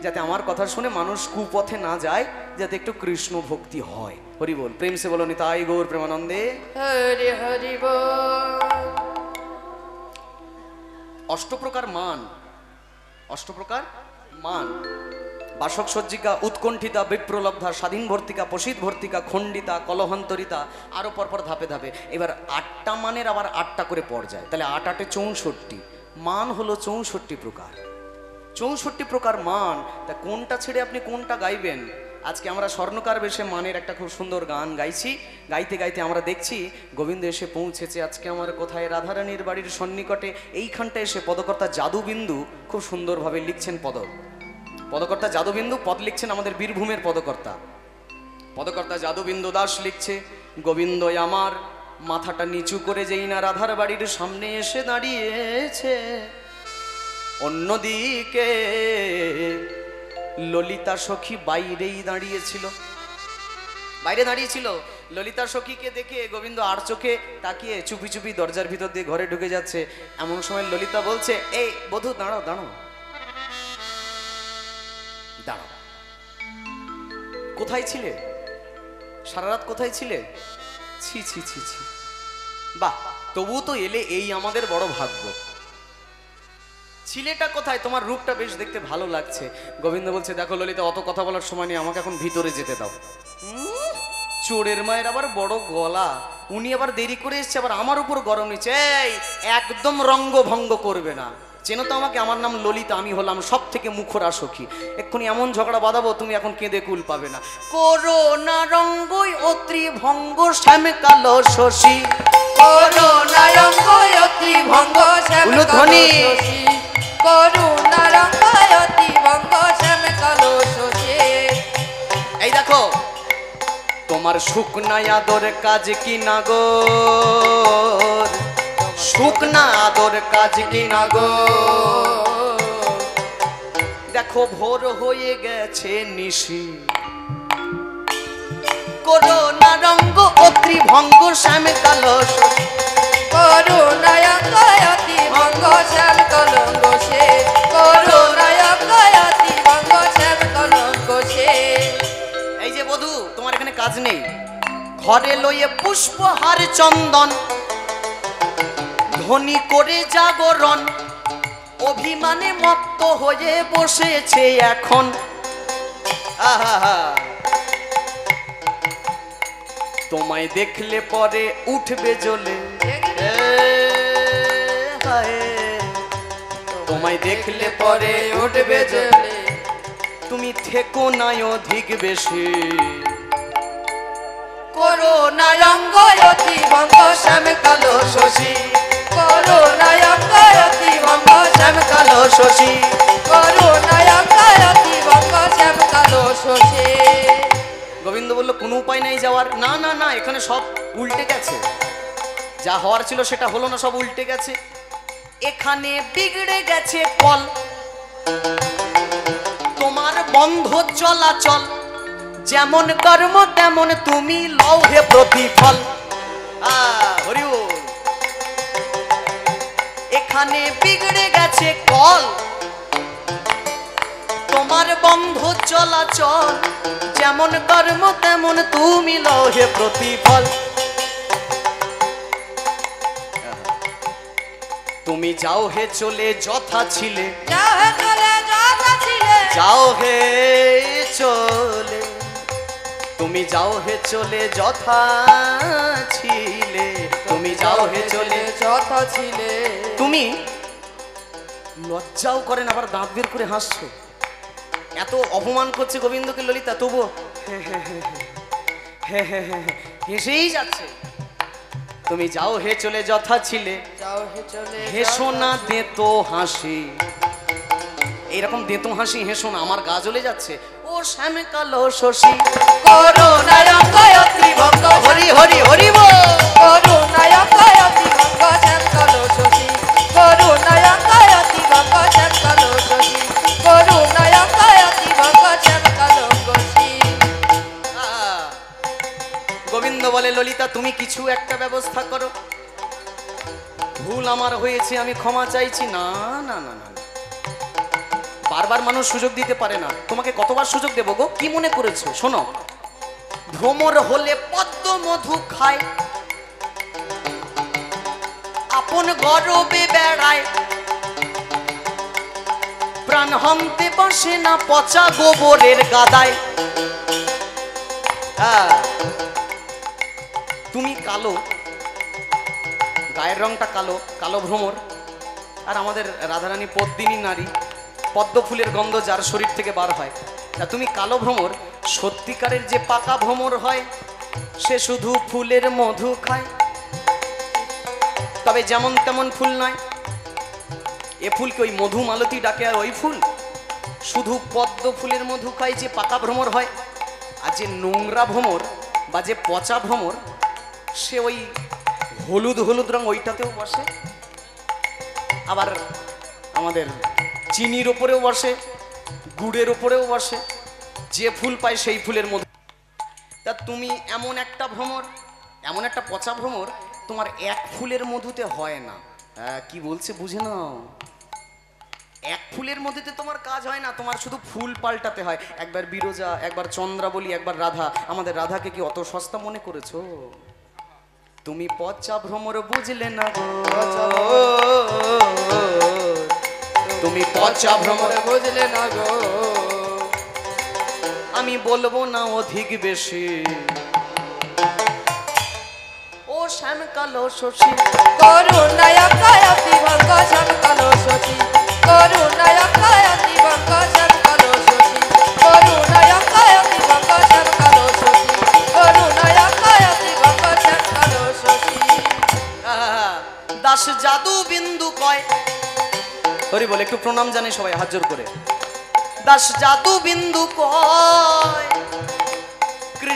যাতে আমার কথা শুনে মানুষ কুপথে না যায়, যাতে একটু কৃষ্ণ ভক্তি হয়। হরি বল, প্রেম সে বলো নিতাই গৌর প্রেমানন্দে। হরি হরি বল। অষ্টপ্রকার মান, অষ্টপ্রকার মান। বাসক সজ্জিকা, উৎকণ্ঠিতা, বিপ্রলব্ধা, স্বাধীন ভর্তিকা, প্রসিদ্ধ ভর্তিকা, খণ্ডিতা, কলহন্তরিতা, আরো পরপর ধাপে ধাপে। এবার 8টা মানের আবার 8টা করে পর্যায়, তাহলে 8 8 64 মান হলো 64 প্রকার। 64 প্রকার মান। তা কোনটা ছেড়ে আপনি কোনটা গাইবেন? আজকে আমরা স্বর্ণকার বেশে মানের একটা খুব সুন্দর গান গাইছি। গাইতে গাইতে আমরা দেখছি গোবিন্দ এসে পৌঁছেছে আজকে আমার কোথায়? রাধারানীর বাড়ির সন্নিকটে। এইখানটা এসে পদকর্তা যাদুবিন্দু খুব সুন্দরভাবে লিখছেন পদকর্তা যাদুবিন্দু পদ লিখছেন আমাদের বীরভূমের পদকর্তা। পদকর্তা যাদুবিন্দু দাস লিখছে, গোবিন্দ আমার মাথাটা নিচু করে যেই না রাধার বাড়ির সামনে এসে দাঁড়িয়েছে, অন্যদিকে ললিতা সখী বাইরেই দাঁড়িয়েছিল। বাইরে দাঁড়িয়েছিল। ললিতা সখীকে দেখে গোবিন্দ আর চোখে তাকিয়ে চুপি চুপি দরজার ভিতর দিয়ে ঘরে ঢুকে যাচ্ছে। এমন সময় ললিতা বলছে, এই বধূ দাঁড়াও দাঁড়াও দাঁড়াও, কোথায় ছিলে? সারা রাত কোথায় ছিলে? ছি ছি ছি ছি, বাহ, তবু তো এলে, এই আমাদের বড় ভাগ্য। ছিলেটা কোথায়? তোমার রূপটা বেশ দেখতে ভালো লাগছে। গোবিন্দ বলছে, দেখো ললিতা, অত কথা বলার সময় নেই, আমাকে এখন ভিতরে যেতে দাও। চোরের মায়ের আবার বড় গলা, উনি আবার দেরি করে এসছে, আবার আমার উপর গরম নিচ্ছে। এই একদম রঙ্গ ভঙ্গ করবে না, চেনো তো আমাকে, আমার নাম ললিতা, আমি হলাম সব থেকে মুখরা সখী। এক্ষুনি এমন ঝগড়া বাঁধাবো তুমি এখন কেঁদে কুল পাবে না। করোনা রঙ্গই অত্রি ভঙ্গ শ্যাম কালো শশী, করুণা রঙ্গ অতি ভঙ্গ শ্যাম কালো শশী, করুণা রঙ্গ অতি ভঙ্গ শ্যাম কালো শশী। এই দেখো, তোমার শুকনা আদর কাজ কি না গো, শুকনা আদর কাজ কি না গো। দেখো ভোর হয়ে গেছে নিশি, করোনা রঙ্গ অত্রি ভঙ্গ শ্যাম কালো শশী। করুণায় অতি ভঙ্গ শ্যাম কলঙ্ক সে, করুণায় অতি ভঙ্গ শ্যাম কলঙ্ক সে। এই যে বধূ, তোমার এখানে কাজ নেই, ঘরে লইয়ে পুষ্পহার চন্দন, ধ্বনি করে জাগরণ, অভিমানে মত্ত হয়ে বসেছে এখন। আহা, তোমায় দেখলে পরে উঠবে জ্বলে, তোমায় দেখলে পরে উঠবে জ্বলে, তুমি থেকো নাই অধিক বেশি। করুণায় অতি ভঙ্গ শ্যাম কালো শশী, করুণায় অতি ভঙ্গ শ্যাম কালো শশী, করুণায় অতি ভঙ্গ শ্যাম কালো শশী। গোবিন্দ বলল কোনো উপায় নেই যাওয়ার। না না না, এখানে সব উল্টে গেছে, যা হওয়ার ছিল সেটা হলো না, সব উল্টে গেছে। এখানে বিগড়ে গেছে কল, তোমার বন্ধ চলাচল, যেমন কর্ম তেমন তুমি লও হে প্রতিফল। হরি বল। এখানে বিগড়ে গেছে কল, তোমার বন্ধ চলাচল, যেমন কর্ম তেমন তুমি লও হে প্রতিফল। তুমি যাও হে চলে যথা ছিলে, যাও হে চলে যথা ছিলে, যাও হে চলে, তুমি যাও হে চলে যথা ছিলে, তুমি যাও হে চলে যথা ছিলে। তুমি লজ্জাও করেন, আবার দাঁত বের করে হাসছো। এত অপমান করছে গোবিন্দকে ললিতা, তবুও হেসেই যাচ্ছে। তুমি যাও হে চলে যথা ছিলে, যাও হে চলে হেসো না দেতো হাসি। এইরকম দেতো হাসি হেসো না, আমার গা জ্বলে যাচ্ছে। ও শ্যাম কালো শশী, করুণায় অতি ভঙ্গ হরি হরি হরি বল। করুণায় অতি ভঙ্গ শ্যাম কালো শশী, করুণায় অতি ভঙ্গ শ্যাম কালো শশী, করুণায় অতি ভঙ্গ শ্যাম কালো শশী। গোবিন্দ বলে ললিতা তুমি কিছু একটা ব্যবস্থা করো, ভুল আমার হয়েছে, আমি ক্ষমা চাইছি। না না না না, বারবার মানুষ সুযোগ দিতে পারে না, তোমাকে কতবার সুযোগ দেবো গো, কি মনে করেছো? শোনো, ভ্রমর হলে পদ্ম মধু খায়, আপন গরবে বেড়ায়, প্রাণ হন্তে বসে না পচা গোবরের গাদায়। তুমি কালো, গায়ের রংটা কালো, কালো ভ্রমর, আর আমাদের রাধারানী পদ্মিনী নারী, পদ্ম ফুলের গন্ধ যার শরীর থেকে বার হয়। তা তুমি কালো ভ্রমর, সত্যিকারের যে পাকা ভ্রমর হয় সে শুধু ফুলের মধু খায়, তবে যেমন তেমন ফুল নয়। এ ফুলকে ওই মধু মালতী ডাকে, আর ওই ফুল শুধু পদ্ম ফুলের মধু খায় যে পাকা ভ্রমর হয়। আর যে নোংরা ভ্রমর বা যে পচা ভ্রমর, সে ওই হলুদ হলুদ রং ওইটাতেও বসে, আবার আমাদের চিনির ওপরেও বসে, গুড়ের ওপরেও বসে, যে ফুল পায় সেই ফুলের মধ্যে। তা তুমি এমন একটা ভ্রমর, এমন একটা পচা ভ্রমর, তোমার এক ফুলের মধুতে হয় না। কি বলছে বুঝে নাও, এক ফুলের মধ্যে তোমার কাজ হয় না, তোমার শুধু ফুল পাল্টাতে হয়। একবার বিরজা, একবার চন্দ্রাবলী, একবার রাধা। আমাদের রাধাকে কি অত সস্তা মনে করেছো? তুমি পচা ভ্রমর বুঝলে না গো, তুমি পচা ভ্রমর বুঝলে না গো। আমি বলবো না অধিক বেশি। ও শ্যাম কালো শশী, করুণায় অতি ভঙ্গ শ্যাম কালো শশী, করুণায় অতি ভঙ্গ শ্যাম কালো শশী, করুণায় অতি ভঙ্গ শ্যাম কালো শশী, করুণায় অতি ভঙ্গ শ্যাম কালো শশী। দাস জাদু বিন্দু কয়, হরি বলে একটু প্রণাম জানে সবাই হাত জোর করে। দাস জাদু বিন্দু কয়,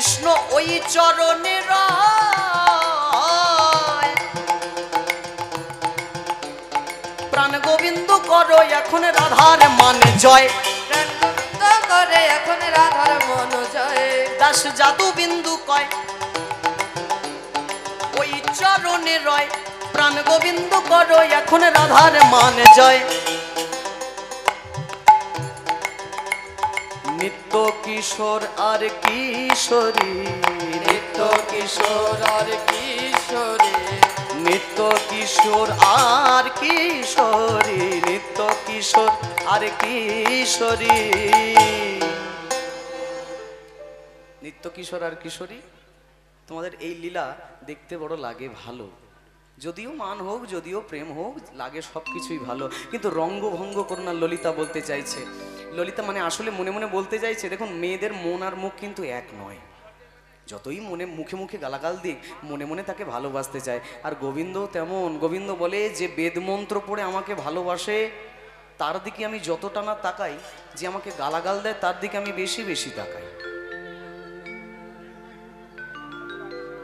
কৃষ্ণ ওই চরণে রয় প্রাণ গোবিন্দ করো এখন রাধার মানে জয় প্রাণ গোবিন্দ করে এখন রাধার মন জয় দাস জাদু বিন্দু কয় ওই চরণে রয় প্রাণ গোবিন্দ করো এখন রাধার মানে জয় নিত্য কিশোর আর কিশোরী নিত্য কিশোর আর কিশোরী নিত্য কিশোর আর কিশোরী নিত্য কিশোর আর কিশোরী নিত্য কিশোর আর কিশোরী তোমাদের এই লীলা দেখতে বড় লাগে ভালো যদিও মান হোক যদিও প্রেম হোক লাগে সব কিছুই ভালো কিন্তু রঙ্গভঙ্গ করো না ললিতা বলতে চাইছে ললিতা মানে আসলে মনে মনে বলতে চাইছে দেখুন মেয়েদের মন আর মুখ কিন্তু এক নয় যতই মনে মুখে মুখে গালাগাল দিক মনে মনে তাকে ভালোবাসতে চায় আর গোবিন্দ তেমন গোবিন্দ বলে যে বেদ মন্ত্র পড়ে আমাকে ভালোবাসে তার দিকে আমি যতটা না তাকাই যে আমাকে গালাগাল দেয় তার দিকে আমি বেশি বেশি তাকাই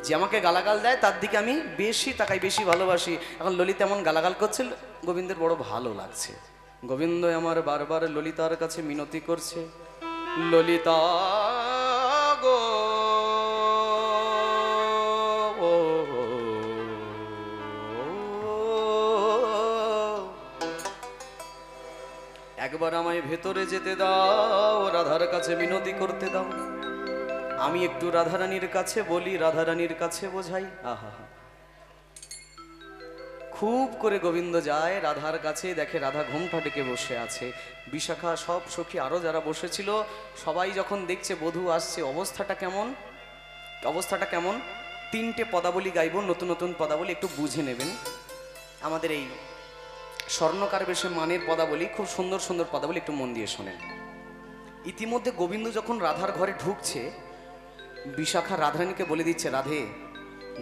যে আমাকে গালাগাল দেয় তার দিকে আমি বেশি তাকাই বেশি ভালোবাসি এখন ললিতা এমন গালাগাল করছে গোবিন্দের বড় ভালো লাগছে গোবিন্দ আমার বারবার ললিতার কাছে মিনতি করছে ললিতা গো একবার আমায় ভেতরে যেতে দাও রাধার কাছে মিনতি করতে দাও আমি একটু রাধারানীর কাছে বলি রাধারানীর কাছে বোঝাই আহা খুব করে গোবিন্দ যায় রাধার কাছে দেখে রাধা ঘোমটা ডেকে বসে আছে বিশাখা সব সখী আরো যারা বসেছিল সবাই যখন দেখছে বধূ আসছে অবস্থাটা কেমন তিনটে পদাবলী গাইব নতুন নতুন পদাবলী একটু বুঝে নেবেন আমাদের এই স্বর্ণকার বেশে মানের পদাবলী খুব সুন্দর সুন্দর পদাবলী একটু মন দিয়ে শোনেন ইতিমধ্যে গোবিন্দ যখন রাধার ঘরে ঢুকছে বিশাখা রাধারানীকে বলে দিচ্ছে রাধে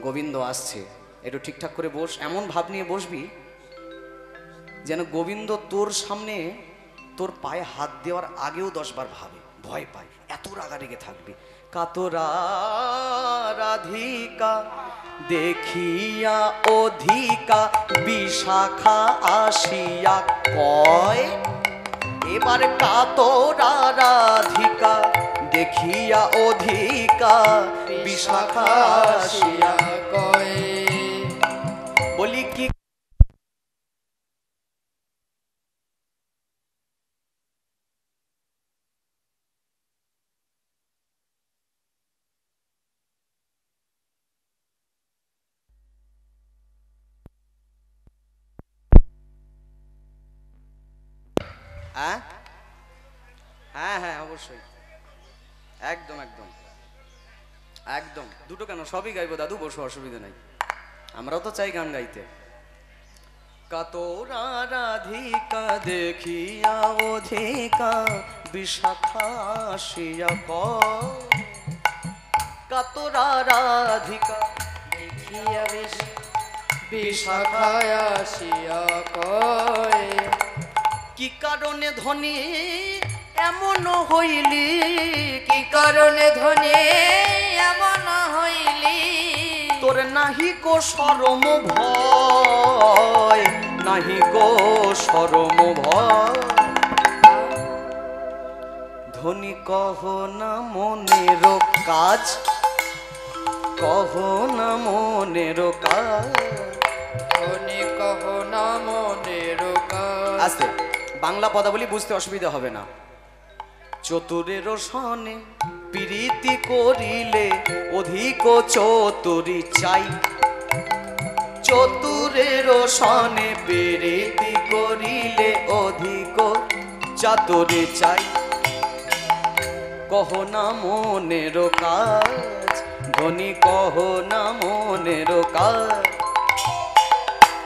গোবিন্দ আসছে একটু ঠিকঠাক করে বস এমন ভাব নিয়ে বসবি যেন গোবিন্দ তোর সামনে তোর পায়ে হাত দেওয়ার আগেও 10 বার ভাবে ভয় পায় এত রাগারেগে থাকবি কাতরা রাধিকা দেখিয়া অধিকা বিশাখা আসিয়া কয় এবার কাতরা রাধিকা দেখিয়া অধিকা বিশাখা আসিয়া কয় বলি কি হ্যাঁ হ্যাঁ হ্যাঁ অবশ্যই একদম একদম একদম দুটো কেন সবই গাইবো দাদু বসো অসুবিধা নাই আমরাও তো চাই গান গাইতে কাতরা রাধিকা দেখিয়া অধিকা বিশাখা আসিয়া কাতরা রাধিকা দেখিয়া বিশাখা আসিয়া কয় কি কারণে ধনী এমন হইলি কি কারণে ধনে এমন হইলি তোর নাহি গো শরম ভয় নাহি গো শরম ভয় ধনী কহ না মনের কাজ কহ না মনের কাজ ধনে কহ না মনের কাজ আস্তে বাংলা পদাবলী বুঝতে অসুবিধা হবে না চতুরের সনে প্রীতি করিলে অধিক চতুরি চাই চতুরের সনে প্রীতি করিলে অধিক চাতুরি চাই কহ না মনের কাজ ধনী কহ না মনের কাজ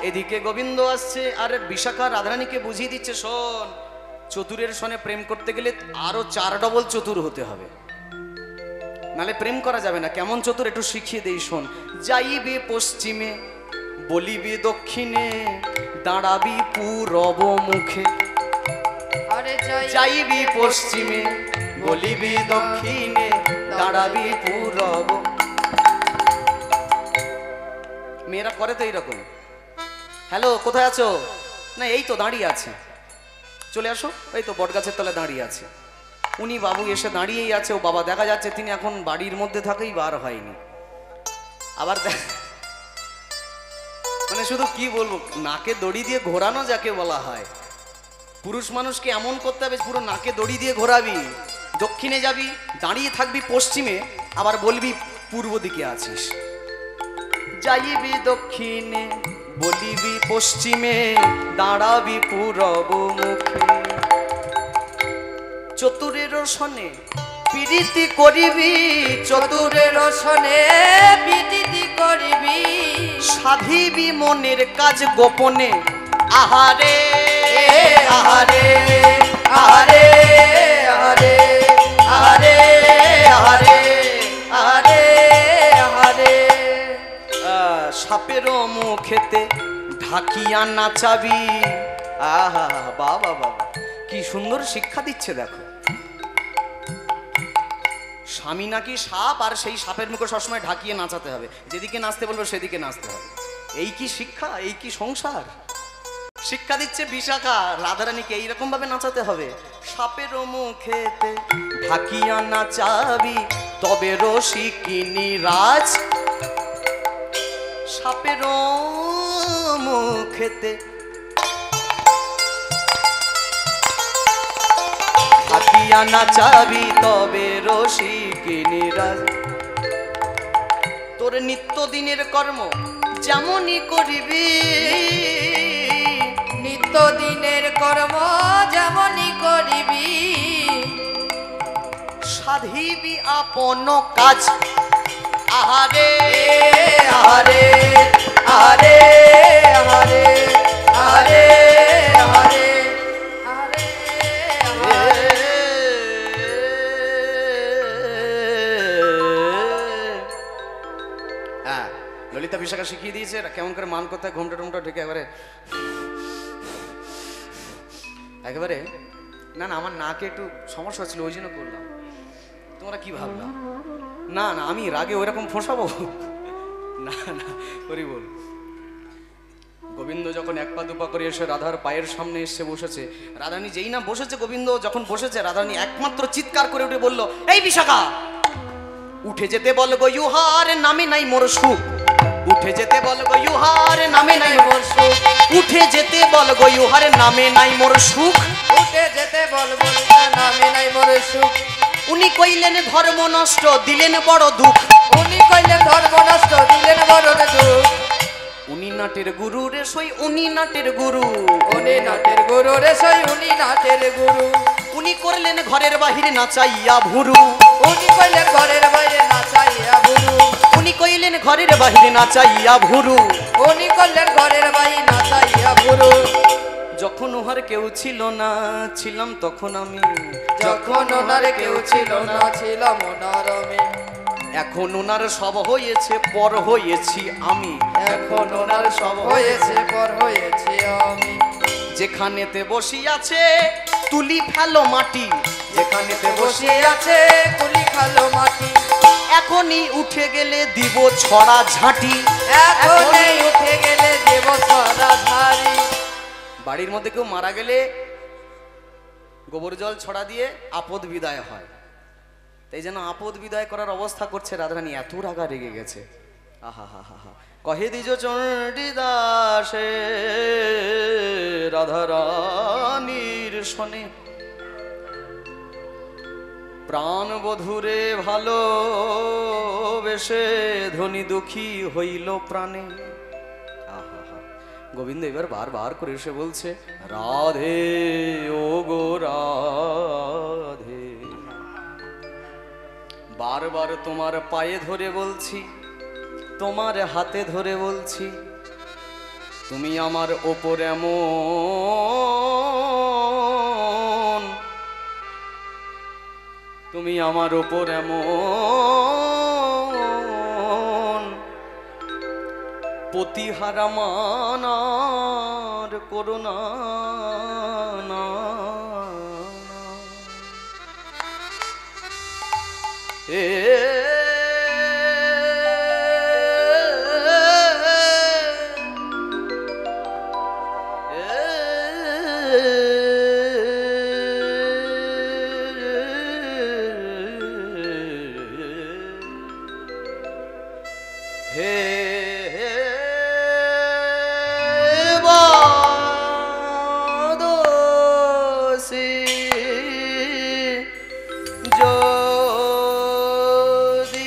এদিকে গোবিন্দ আসছে আর বিশাখা রাধারানীকে বুঝিয়ে দিচ্ছে শোন চতুরের সনে প্রেম করতে গেলে আরো 4 ডবল চতুর হতে হবে নালে প্রেম করা যাবে না কেমন চতুর একটু শিখিয়ে দেই শোন যাইবে পশ্চিমে বলিবে দক্ষিণে দাঁড়াবি পূরব মুখে আরে যাইবি পশ্চিমে বলিবি দক্ষিণে দাঁড়াবি পুরব। মেয়েরা করে তো এইরকম, হ্যালো কোথায় আছো, না এই তো দাঁড়িয়ে আছে, চলে আসো, এই তো বটগাছের তলায় দাঁড়িয়ে আছে। উনি বাবু এসে দাঁড়িয়েই আছে, ও বাবা দেখা যাচ্ছে তিনি এখন বাড়ির মধ্যে থাকেই বার হয়নি। আবার মানে শুধু কি বলবো, নাকে দড়ি দিয়ে ঘোরানো যাকে বলা হয়। পুরুষ মানুষকে এমন করতে হবে পুরো নাকে দড়ি দিয়ে ঘোরাবি, দক্ষিণে যাবি দাঁড়িয়ে থাকবি পশ্চিমে, আবার বলবি পূর্ব দিকে আছিস। যাইবি দক্ষিণে বলিবি পশ্চিমে, দাঁড়াবি পূরব মুখে। চতুরের সনে প্রীতি করিবি, চতুরের সনে প্রীতি করিবি, সাধিবি মনের কাজ গোপনে। আহারে আহারে আহারে আহারে আহারে আহারে আহারে আহারে। সাপের মুখেতে ঢাকিয়া নাচাবি। আহা বাবা বাবা কি সুন্দর শিক্ষা দিচ্ছে দেখো। স্বামী নাকি সাপ, আর সেই সাপের মুখে সবসময় ঢাকিয়ে নাচাতে হবে, যেদিকে নাচতে বলবো সেদিকে নাচতে হবে। এই কি শিক্ষা, এই কি সংসার। শিক্ষা দিচ্ছে বিশাখা, রাধারানীকে এইরকম ভাবে নাচাতে হবে। সাপের মুখেতে ঢাকিয়া নাচাবি, তবে রসিকিনী রাজ। সাপের মুখেতে ঢাকিয়া নাচাবি, তবে রসিকিনী রাজ। তোর নিত্যদিনের কর্ম যেমনই করিবি, নিত্যদিনের কর্ম যেমনই করিবি, সাধিবি আপন কাজ। আহারে আহারে আহারে আহারে আহারে আহারে ললিতা বিশাখা শিখিয়ে দিয়েছে কেমন করে মান করতে, ঘুমটা টুমটা ঢেকে একেবারে একেবারে। না না আমার নাকে একটু সমস্যা হচ্ছিল, ওই জন্য করলাম। তোমরা কি ভাবলা? না না আমি রাগে ওইরকম ফোঁসাবো না না করি বল। গোবিন্দ যখন এক পা দুপা করে এসে রাধার পায়ের সামনে এসে বসেছে, রাধারানী যেই না বসেছে, গোবিন্দ যখন বসেছে, রাধারানী একমাত্র চিৎকার করে উঠে বলল, এই বিশাখা উঠে যেতে বল গো, ইউহার নামে নাই মোর সুখ। উঠে যেতে বল গো, ইউহার নামে নাই মোর সুখ। উঠে যেতে বল গো, ইউহার নামে নাই মোর সুখ। উঠে যেতে বলবো নামে নাই মোর সুখ। উনি কইলেন ধর্ম নষ্ট, দিলেন বড় দুঃখ। উনি কইলেন ধর্ম নষ্ট, দিলেন বড় দুঃখ। উনি নাটের গুরু রে সই, উনি নাটের গুরু। উনি নাটের গুরু রে সই, উনি নাটের গুরু। উনি করলেন ঘরের বাহিরে নাচাইয়া ভুরু। উনি কইলেন ঘরের বাইরে নাচাইয়া ভুরু। উনি কইলেন ঘরের বাহিরে নাচাইয়া ভুরু। উনি করলেন ঘরের বাইরে নাচাইয়া ভুরু। যখন ওহার কেউ ছিল না, ছিলাম তখন আমি। যখন ওনার কেউ ছিল না, ছিলাম ওনার আমি। এখন ওনার সব হয়েছে, পর হয়েছি আমি। এখন ওনার সব হয়েছে, পর হয়েছি আমি। যেখানেতে বসিয়াছে তুলি ফেলো মাটি। যেখানেতে বসে আছে কুলি খালো মাটি। এখনই উঠে গেলে দিব ছড়া ঝাঁটি। এখনই উঠে গেলে দেব ছড়া ঝাড়ি। বাড়ির মধ্যে কেউ মারা গেলে গোবর জল ছড়া দিয়ে আপদ বিদায় হয়। তাই যেন আপদ বিদায় করার অবস্থা করছে রাধারানী, এত রাগা রেগে গেছে। আহা হা হা হা। কহে দিজ চণ্ডীদাসে রাধারানীর শনে, প্রাণ বধুরে ভালো বেশে ধনী দুঃখী হইল প্রাণে। আহা হা। গোবিন্দ এবার বারবার করে এসে বলছে, রাধে ও গো রাধে, বারবার তোমার পায়ে ধরে বলছি, তোমার হাতে ধরে বলছি, তুমি আমার ওপর এমন, তুমি আমার ওপর এমন পতিহারা মানার করুণা না। এ হে বাদসি যদি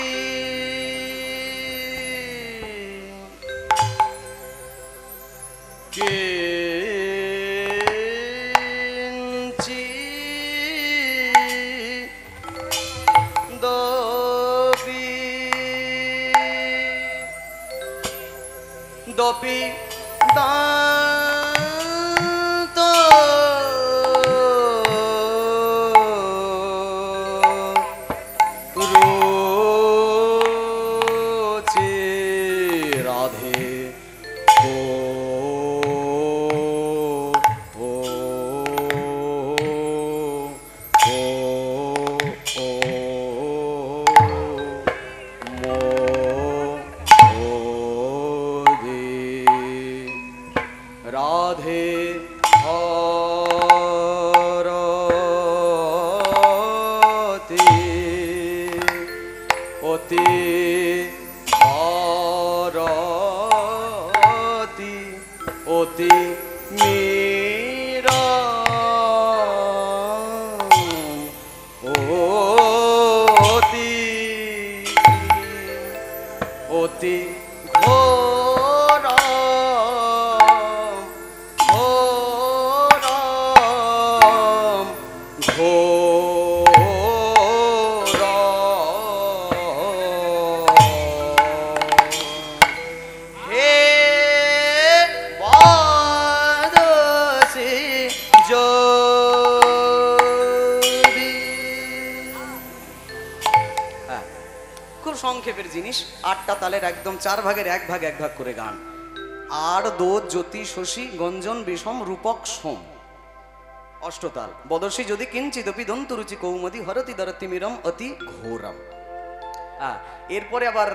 কিঞ্চি দপি দপি দান্ত রোচে রাধে ও ও ও ও মো রাধে হরতি অতি হরতি অতি মীরা অতি অতি ঘোরা খুব সংক্ষেপের জিনিস, 8টা তালের একদম 4 ভাগের 1 ভাগ 1 ভাগ করে গান। আর দোদ জ্যোতি শশী গঞ্জন বিষম রূপক সোম, অষ্টতাল। বদর্শী যদি কিঞ্চিদপি দন্তরুচি কৌমদি হরতি দরতি মিরম অতি ঘোরম। এরপরে আবার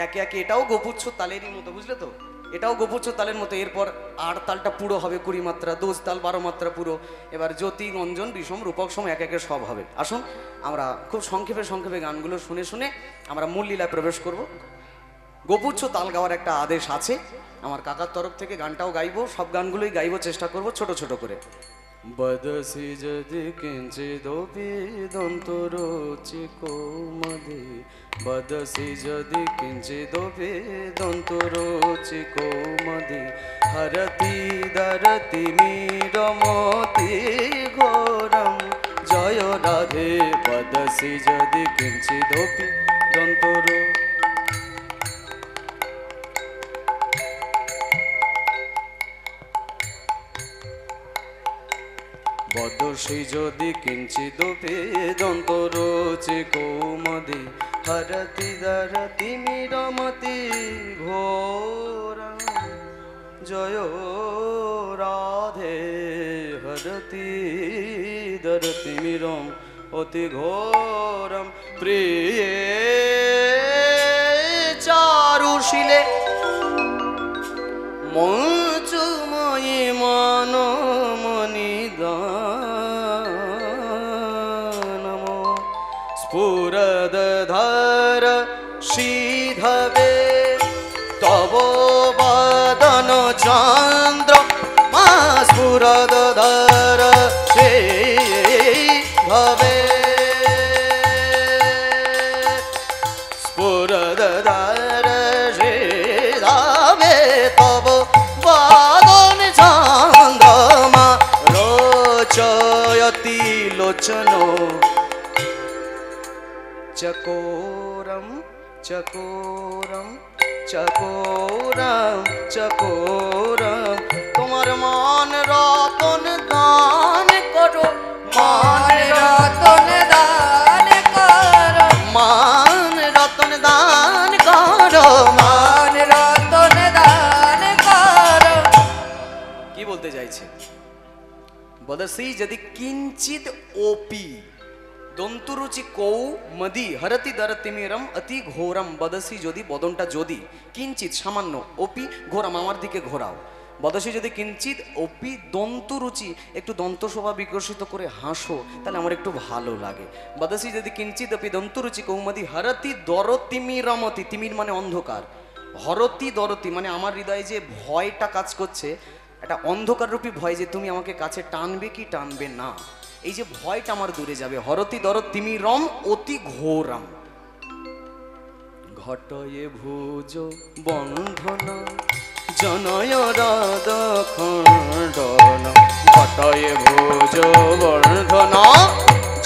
একে একে এটাও গোপুচ্ছ তালেরই মতো, বুঝলে তো, এটাও গোপুচ্ছ তালের মতো। এরপর আর তালটা পুরো হবে 20 মাত্রা, দোজ তাল 12 মাত্রা পুরো। এবার জ্যোতি গঞ্জন বিষম রূপক সোম একে একে সব হবে। আসুন আমরা খুব সংক্ষেপে সংক্ষেপে গানগুলো শুনে শুনে আমরা মূল লীলায় প্রবেশ করব। গোপুচ্ছ তাল গাওয়ার একটা আদেশ আছে আমার কাকার তরফ থেকে, গানটাও গাইবো, সব গানগুলোই গাইবো, চেষ্টা করব ছোট ছোট করে। বদসি যদি কিঞ্চিদপি দন্তরুচি কৌমদি, বদসি যদি কিঞ্চিদপি দন্তরুচি কৌমদি, হরতি দরতি মিরমতি ঘোরম জয় রাধে। বদসি যদি কিঞ্চিদপি দন্তরু বদসি যদি কিঞ্চিদপি দন্তরুচি কৌমদি, হরতি দরতি মিরমতি ঘোরম জয় রাধে। হরতি দরতি মিরম অতি ঘোরম প্রিয়ে চারুশীলে মঞ্চুময়ী মানমণি দানম স্ফুরদধর শ্রীধবে তব বদন চন্দ্র মা স্ফুরদধর শ্রীধবে স্ফুরদধর শ্রীধবে তব বদন চন্দ্রমা রোচয়তি লোচন চকোরম চকোরম চকোরম চকোরম। তোমার মান রতন দান করো, মান রতন দান করো, মান রতন দান করো, মান রতন দান করো। কি বলতে চাইছে? বদসি যদি কিঞ্চিত ওপি দন্তরুচি কৌ মদি হরতি দরতিমিরম অতি ঘোরম বদসি যদি, বদনটা যদি, কিঞ্চিত সামান্য, অপি ঘোরম আমার দিকে ঘোরাও, বদসি যদি কিঞ্চিত অপি দন্তরুচি একটু দন্তশোভা বিকশিত করে হাসো তাহলে আমার একটু ভালো লাগে। বদসি যদি কিঞ্চিত অপি দন্তরুচি কৌমদি হরতি দরতিমিরমতি, তিমির মানে অন্ধকার, হরতি দরতি মানে আমার হৃদয়ে যে ভয়টা কাজ করছে, একটা অন্ধকার রূপী ভয় যে তুমি আমাকে কাছে টানবে কি টানবে না, এই যে ভয়টা আমার দূরে যাবে। হরতি দরত তিমি রম অতি ঘোরম ঘটয়ে ভুজ বন্ধন জনয় রাদ খণ্ডন, ঘটয়ে ভুজ বন্ধন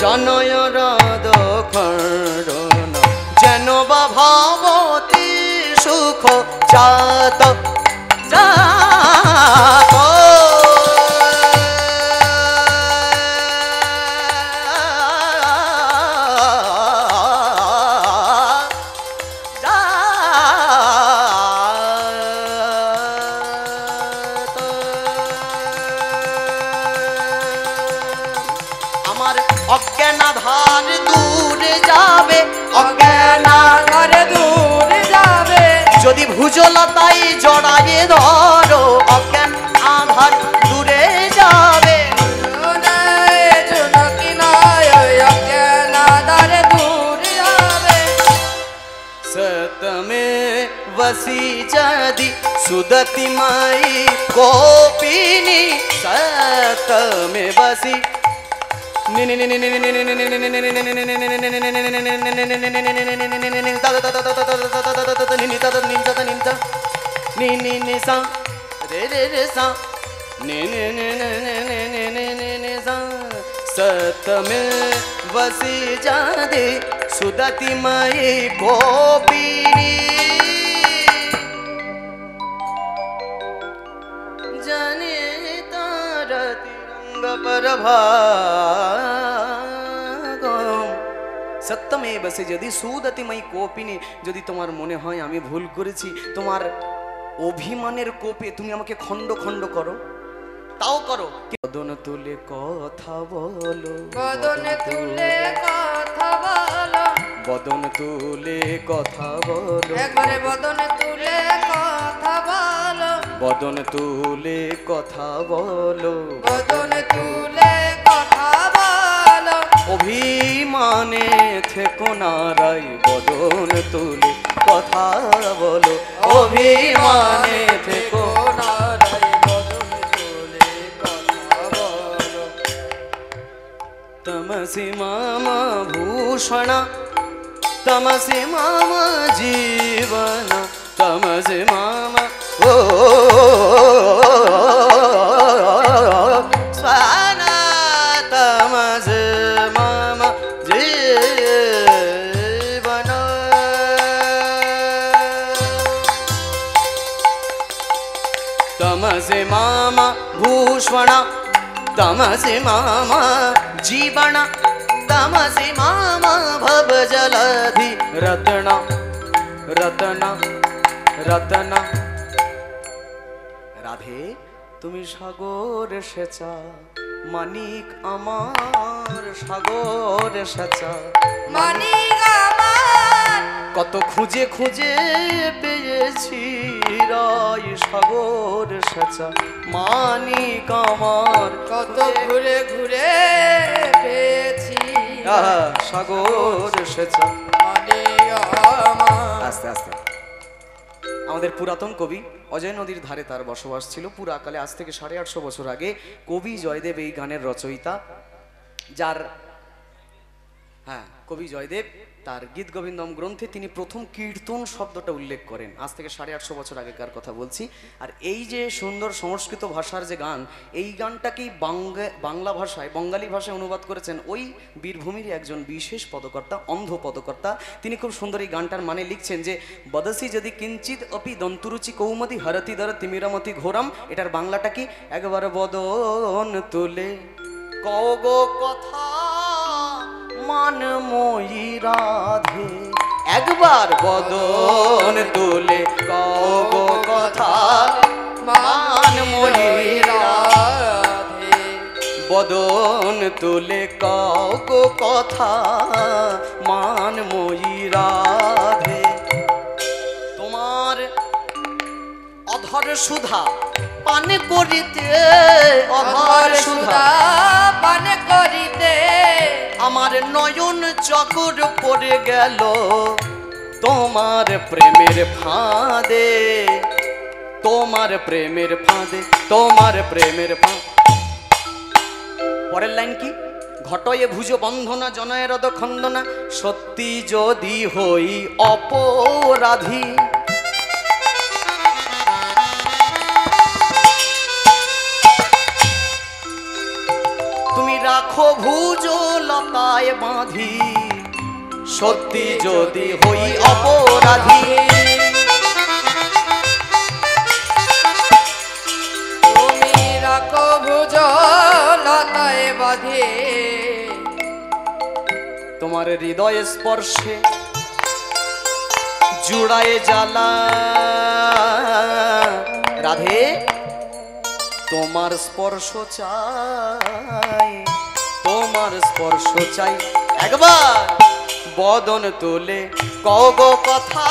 জনয় রাদ খণ্ডন, যেন বা ভাবতি সুখ জাত জাত। আমার অজ্ঞানাধার দূরে যাবে, অজ্ঞানাধার দূরে যাবে, যদি ভুজলতাই জড়ায়ে ধরো, অজ্ঞান আধার দূরে যাবে। জুনকি নয় অজ্ঞানাধার দূরে যাবে, সতমে বসি যদি সুদতি মাই গোপিনী, সতমে বসি सतमे वसी जादे सुदति मई गोपिनी, जाने तारा तिरंग पर भागम। সত্যমে বসে যদি সুদতিময়ী কোপিনী, যদি তোমার মনে হয় আমি ভুল করেছি, তোমার অভিমানের কোপে তুমি আমাকে খণ্ড খণ্ড করো, তাও করো। বদন তুলে কথা বলো, বদন তুলে কথা বলো, বদন তুলে কথা বলো, একবারে বদন তুলে কথা বলো, বদন তুলে কথা বলো, বদন তুলে কথা বলো, অভিমানে থেকো নারাই, বদন তুলে কথা বলো, অভিমানে থেকো নারাই, বদন তুলে কথা বলো। তমসি মাম ভূষণ, তমসি মাম জীবন, তমসি মাম ও স্বন, তমসি মাম জীবন। तमसि माम भूषण, तमसि माम जीवन, तमसि माम भव जलधि रत्न रत्न रत्न। রাধে তুমি সাগর সেচা, মানিক আমার সাগর সেচা, মানিক আমার কত খুঁজে খুঁজে পেয়েছি রায় সাগর সেচা, মানিক আমার কত ঘুরে ঘুরে পেয়েছি সাগর সেচা। মানিক আমার। আস্তে আস্তে। আমাদের পুরাতন কবি অজয় নদীর ধারে তার বসবাস ছিল পুরাকালে, আজ থেকে 850 বছর আগে। কবি জয়দেব এই গানের রচয়িতা, যার কবি জয়দেব তার গীত গোবিন্দম গ্রন্থে তিনি প্রথম কীর্তন শব্দটা উল্লেখ করেন। আজ থেকে 850 বছর আগেকার কথা বলছি। আর এই যে সুন্দর সংস্কৃত ভাষার যে গান, এই গানটাকেই বাংলা ভাষায়, বঙ্গালী ভাষায় অনুবাদ করেছেন ওই বীরভূমির একজন বিশেষ পদকর্তা, অন্ধ পদকর্তা। তিনি খুব সুন্দর এই গানটার মানে লিখছেন যে বদসি যদি কিঞ্চিত অপি দন্তরুচি কৌমদি হরতি দর তিমিরামতি ঘোরাম। এটার বাংলাটা কি? একবার বদন তুলে কও গো কথা মান মই রাধে, একবার বদন তুলে কও গো কথা মান মই রাধে। বদন তুলে কও গো কথা মানময়ী রাধে। তোমার অধর সুধা পান করিতে, অধর সুধা পান করিতে আমার নয়ন চকর পড়ে গেল তোমার প্রেমের ফাঁদে, তোমার প্রেমের ফাঁদে, তোমার প্রেমের ফাঁদে। পরের লাইন কি? ঘটয়ে ভুজ বন্ধনা জনয়ের রদ খন্দনা, সত্যি যদি হই অপরাধী। তুমি রাখো ভুজ লতায় বাঁধি, সত্যি যদি হই অপরাধী। তুমি রাখো ভুজ লতায় বাঁধে, তোমার হৃদয় স্পর্শে জুড়ায় জ্বালা রাধে, তোমার স্পর্শ চাই, তোমার স্পর্শ চাই। একবার বদন তুলে কও গো কথা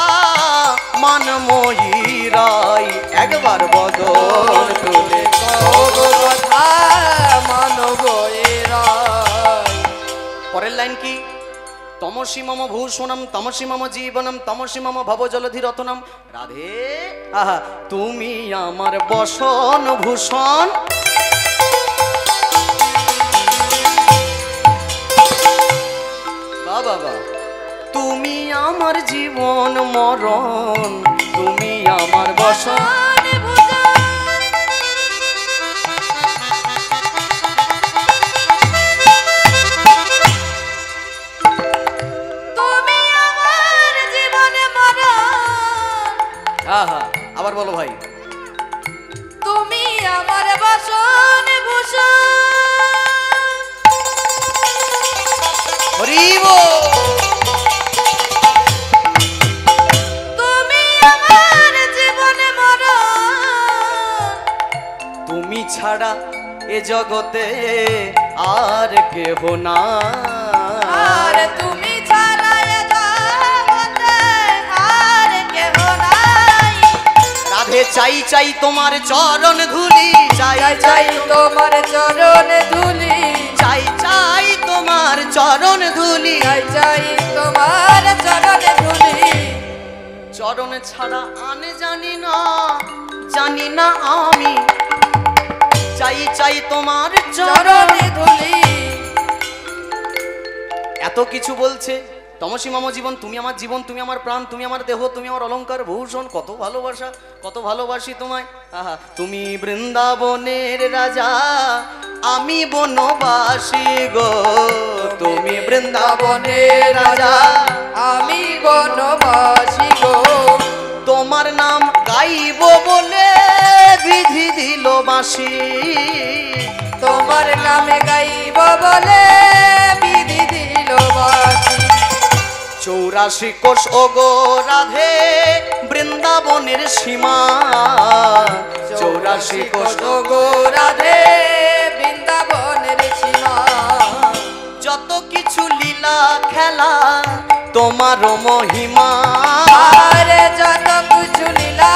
মানময়ী রাই, একবার বদন তুলে কও গো কথা। মানব এরা পরের লাইন কি? তমসি মম ভূষণম তমসি মম জীবনম তমসি মম ভব জলধি রতনম। রাধে আহা তুমি আমার বসন ভূষণ, বাবা বা তুমি আমার জীবন মরণ, তুমি আমার বসন। তুমি আমার জীবনে মরণ, আহা আবার বলো ভাই। তুমি আমার বসন ভূষণ, হরি বল। তুমি আমার জীবনে মরণ, তুমি ছাড়া এ জগতে আর কেহ না, আর তুমি ছাড়া এ জগতে আর কেহ নাই। রাধে চাই চাই তোমার চরণ ধুলি, চাই চাই চাই চাই তোমার চরণ ধুলি, চাই চাই তোমার চরণ ধুলি, চাই চাই তোমার চরণ ধুলি। চরণ ছাড়া আনে জানি না, জানি না আমি, চাই চাই তোমার চরণ। চরণ ধুলি এত কিছু বলছে, তমসি মম জীবন, তুমি আমার জীবন, তুমি আমার প্রাণ, তুমি আমার দেহ, তুমি আমার অলংকার ভূষণ। কত ভালোবাসা, কত ভালোবাসি তোমায়। আহা তুমি বৃন্দাবনের রাজা, আমি বনবাসী গো, তুমি বৃন্দাবনের রাজা, আমি বনবাসী গো। তোমার নাম গাইব বলে বিধি দিল বাঁশি, তোমার নামে গাইব বলে বিধি দিল বাঁশি। 84 কোষ ওগো রাধে বৃন্দাবনের সীমা, 84 কোষ গো রাধে বৃন্দাবনের সীমা। যত কিছু লীলা খেলা তোমার মহিমা, আরে যত কিছু লীলা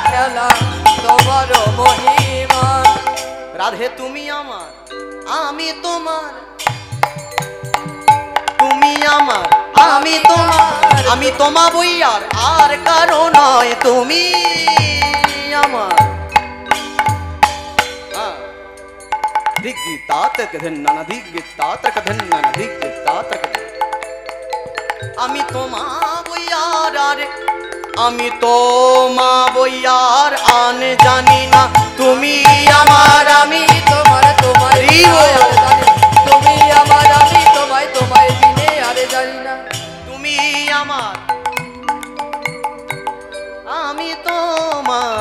খেলা তোমার মহিমা। রাধে তুমি আমার, আমি তোমার, তুমি আমার, আমি তোমার, আমি তোমা বই আর কারো নয়, তুমি আমার। দিগ্গিতাতক ধন্যনা দিগ্গিতাতক ধন্যনা দিগ্গিতাতক। আমি তোমা বইয়ার আর আমি তোমা বইয়ার আন জানি না, তুমি আমার, আমি তোমার তোমার তুমি আমার, আমি তোমায় তোমায় দিনে আরে জানি না। তুমি আমার, আমি তোমার।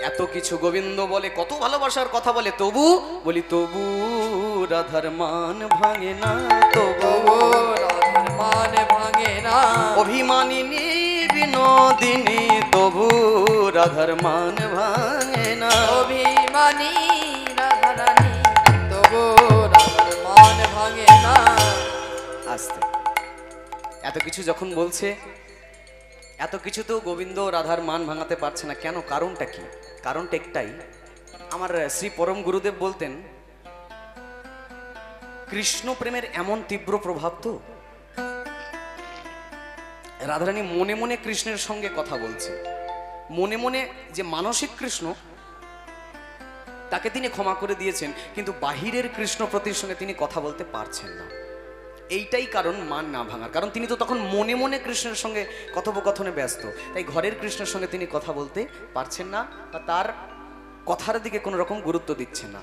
এত কিছু গোবিন্দ বলে, কত ভালোবাসার কথা বলে, তবু বলি তবু রাধার মান ভাঙে না, তবু রাধার মান ভাঙে না। অভিমানিনী বিনোদিনী তবু রাধার মান ভাঙে না। অভিমানী রাধারানী তবু রাধার মান ভাঙে না। আস্তে এত কিছু যখন বলছে, এত কিছু তো গোবিন্দ রাধার মান ভাঙাতে পারছে না কেন? কারণটা কি? কারণটা একটাই, আমার শ্রী পরম গুরুদেব বলতেন কৃষ্ণ প্রেমের এমন তীব্র প্রভাব তো রাধারানী মনে মনে কৃষ্ণের সঙ্গে কথা বলছে, মনে মনে যে মানসিক কৃষ্ণ তাকে তিনি ক্ষমা করে দিয়েছেন, কিন্তু বাহিরের কৃষ্ণ প্রতির সঙ্গে তিনি কথা বলতে পারছেন না। এইটাই কারণ মান না ভাঙার, কারণ তিনি তো তখন মনে মনে কৃষ্ণের সঙ্গে কথোপকথনে ব্যস্ত, তাই ঘরের কৃষ্ণের সঙ্গে তিনি কথা বলতে পারছেন না বা তার কথার দিকে কোনো রকম গুরুত্ব দিচ্ছেন না।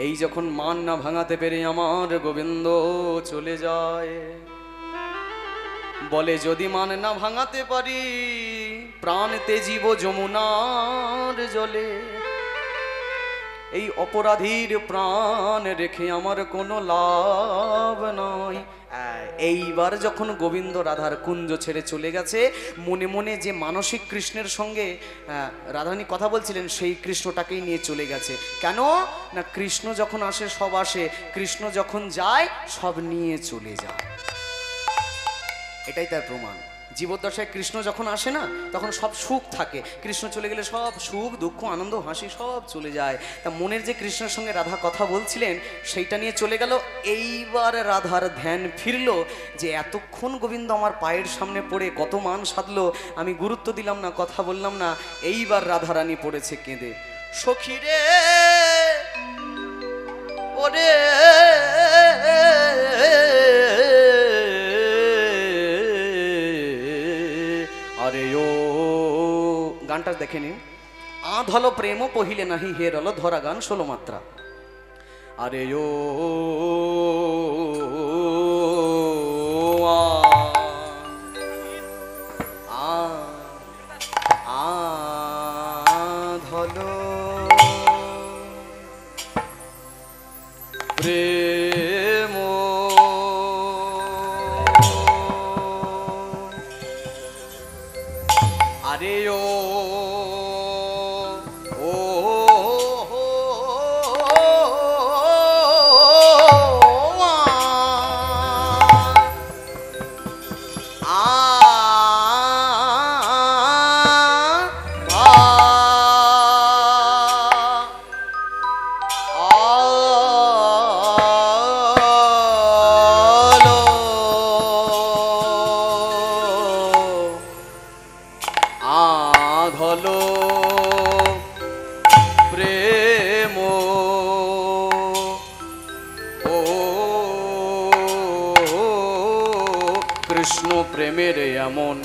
এই যখন মান না ভাঙাতে পেরে আমার গোবিন্দ চলে যায়, বলে যদি মান না ভাঙাতে পারি প্রাণ তেজিব যমুনার জলে, এই অপরাধীর প্রাণ রেখে আমার কোনো লাভ নয়। এইবার যখন গোবিন্দ রাধার কুঞ্জ ছেড়ে চলে গেছে, মনে মনে যে মানসিক কৃষ্ণের সঙ্গে রাধারানী কথা বলছিলেন সেই কৃষ্ণটাকেই নিয়ে চলে গেছে। কেন না, কৃষ্ণ যখন আসে সব আসে, কৃষ্ণ যখন যায় সব নিয়ে চলে যায়, এটাই তার প্রমাণ। জীবদ্দশায় কৃষ্ণ যখন আসে না তখন সব সুখ থাকে, কৃষ্ণ চলে গেলে সব সুখ দুঃখ আনন্দ হাসি সব চলে যায়। তা মনের যে কৃষ্ণের সঙ্গে রাধা কথা বলছিলেন সেইটা নিয়ে চলে গেল। এইবার রাধার ধ্যান ফিরল যে এতক্ষণ গোবিন্দ আমার পায়ের সামনে পড়ে কত মান সাধলো, আমি গুরুত্ব দিলাম না, কথা বললাম না। এইবার রাধারানী পড়েছে কেঁদে, সখী রে ওরে আরে ও, গানটা দেখে নিন। আধল প্রেম পহিলে নাহি হেরল ধরা গান 16 মাত্রা। আরে ও আধল প্রেম আরে ও ও আধলো প্রেম ও কৃষ্ণ প্রেমের এমন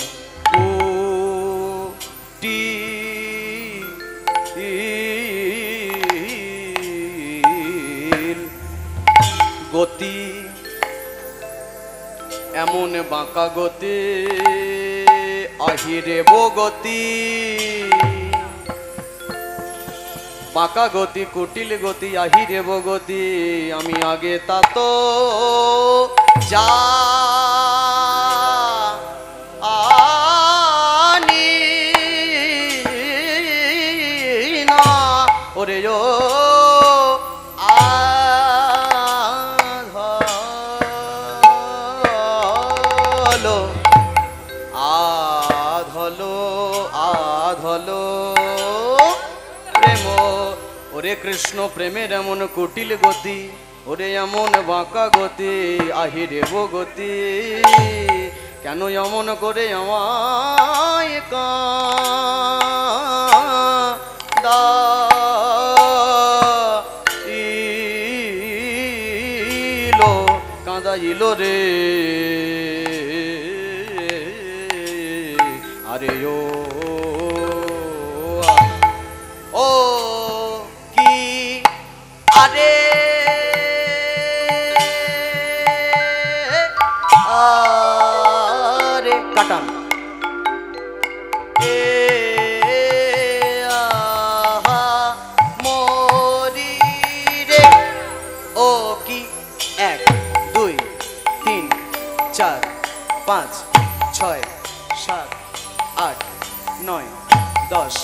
গতি, এমন বাঁকা গতি, আহিরে গতি, বাঁকা গতি কুটিল গতি, আহিরে গতি, আমি আগে তা তো জানি না। ওরে ও আধলো আধলো আধলো প্রেম, ওরে কৃষ্ণ প্রেমের এমন কুটিল গতি, ওরে এমন বাঁকা গতি, আহিরে গতি, কেন এমন করে আমায় কাঁদাইলো রে। আরে ও কি আরে আরে কাটান এ আহা মরি রে, ও কি 1 2 3 4 5 6 7 8 9 10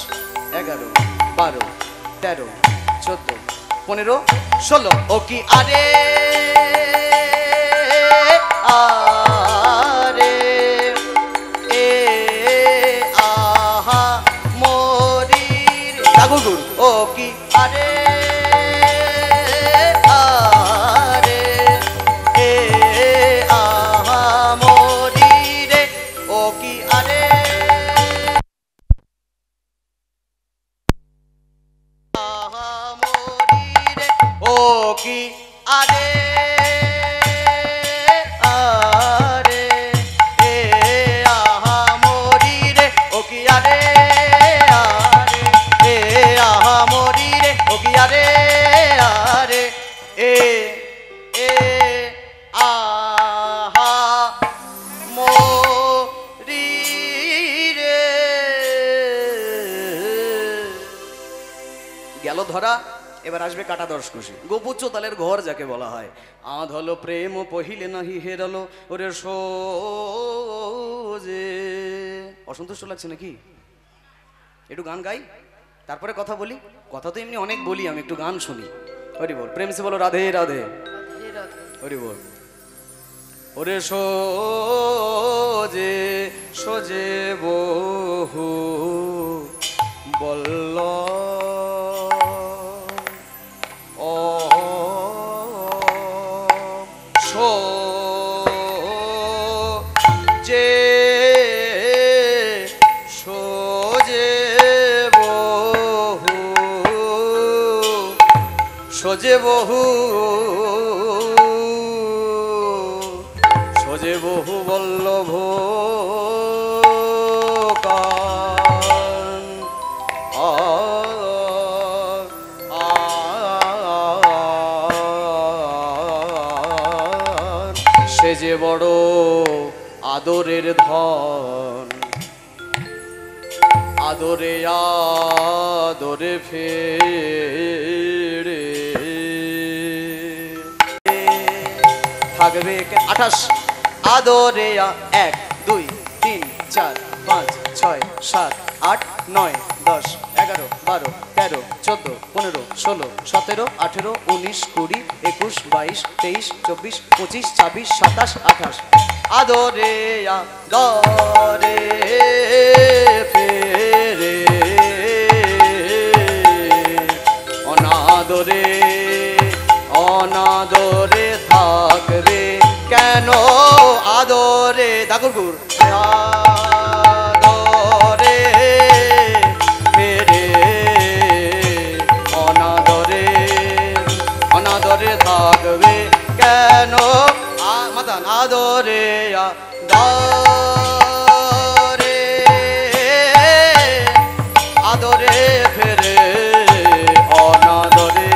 11 12 13 14 15 16 ও কি আরে আরে এ আহা মরির দাগুর ও কি আরে আরে এ আহা মরিরে ও কি আরে আহা মরিরে ও কি আরে আরে এ আহা মরিরে ও কি আরে আরে এ আহা মরিরে ও কি আরে আরে এ এ আহা মরিরে গেল ধরা। এবার আসবে কাটা দশ খুশি গোপুচ্ছ তালের ঘর যাকে বলা হয়। আধ হলো প্রেম পহিলে নাহি হেরালো ওরে সোজে। অসন্তুষ্ট লাগছে নাকি? একটু গান গাই তারপরে কথা বলি। কথা তো এমনি অনেক বলি, আমি একটু গান শুনি। হরি বল, প্রেম সে বলো রাধে রাধে। হরি বল। ওরে সোজে সোজে বহু বল্ল ও সোজে সোজে বহু সোজে বহু সোজে বহু বল্লভ কান সে যে বড় আদরের ধন, আদরে আদরে ফেরে থাকবে 28 আদরে 1 2 3 4 5 6 7 8 9 10 11 12 13 14 15 16 17 18 19 20 21 22 23 24 25 26 27 28 আদরে আদরে ফেরে অনাদরে অনাদরে থাকবে কেন আদরে দাগুর আদরে ফেরে অনাদরে অনাদরে থাকবে কেন মাতান আদরে আদরে আদরে ফেরে অনাদরে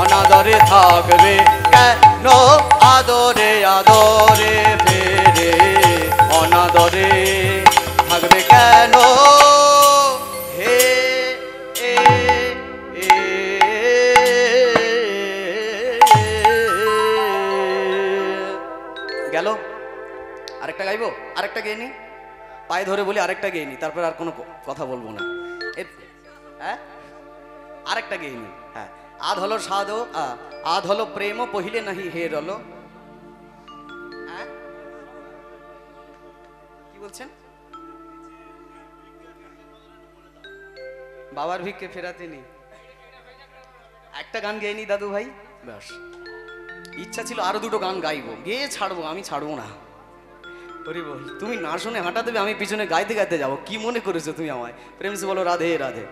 অনাদরে থাকবে কেন আদরে আদরে ফেরে অনাদরে থাকবে কেন হে এ এ গেল। আরেকটা গাইবো, আরেকটা গেয়ে নি, পায়ে ধরে বলি আরেকটা গেয়ে নি, তারপর আর কোনো কথা বলবো না। হ্যাঁ আরেকটা গেয়ে নি। হ্যাঁ আধ হলো সাধ আধ হলো প্রেম পহিলে নাহি হের হলো। কি বলছেন? বাবার ভিক্ষে ফেরাতে নি। একটা গান গেয়ে নি দাদু ভাই, ব্যাস। ইচ্ছা ছিল আরো দুটো গান গাইবো, গেয়ে ছাড়বো, আমি ছাড়বো না। হরি বল। তুমি না শুনে হাঁটা দেবে, আমি পিছনে গাইতে গাইতে যাবো। কি মনে করেছো তুমি আমায়? প্রেম সে বলো রাধে রাধে।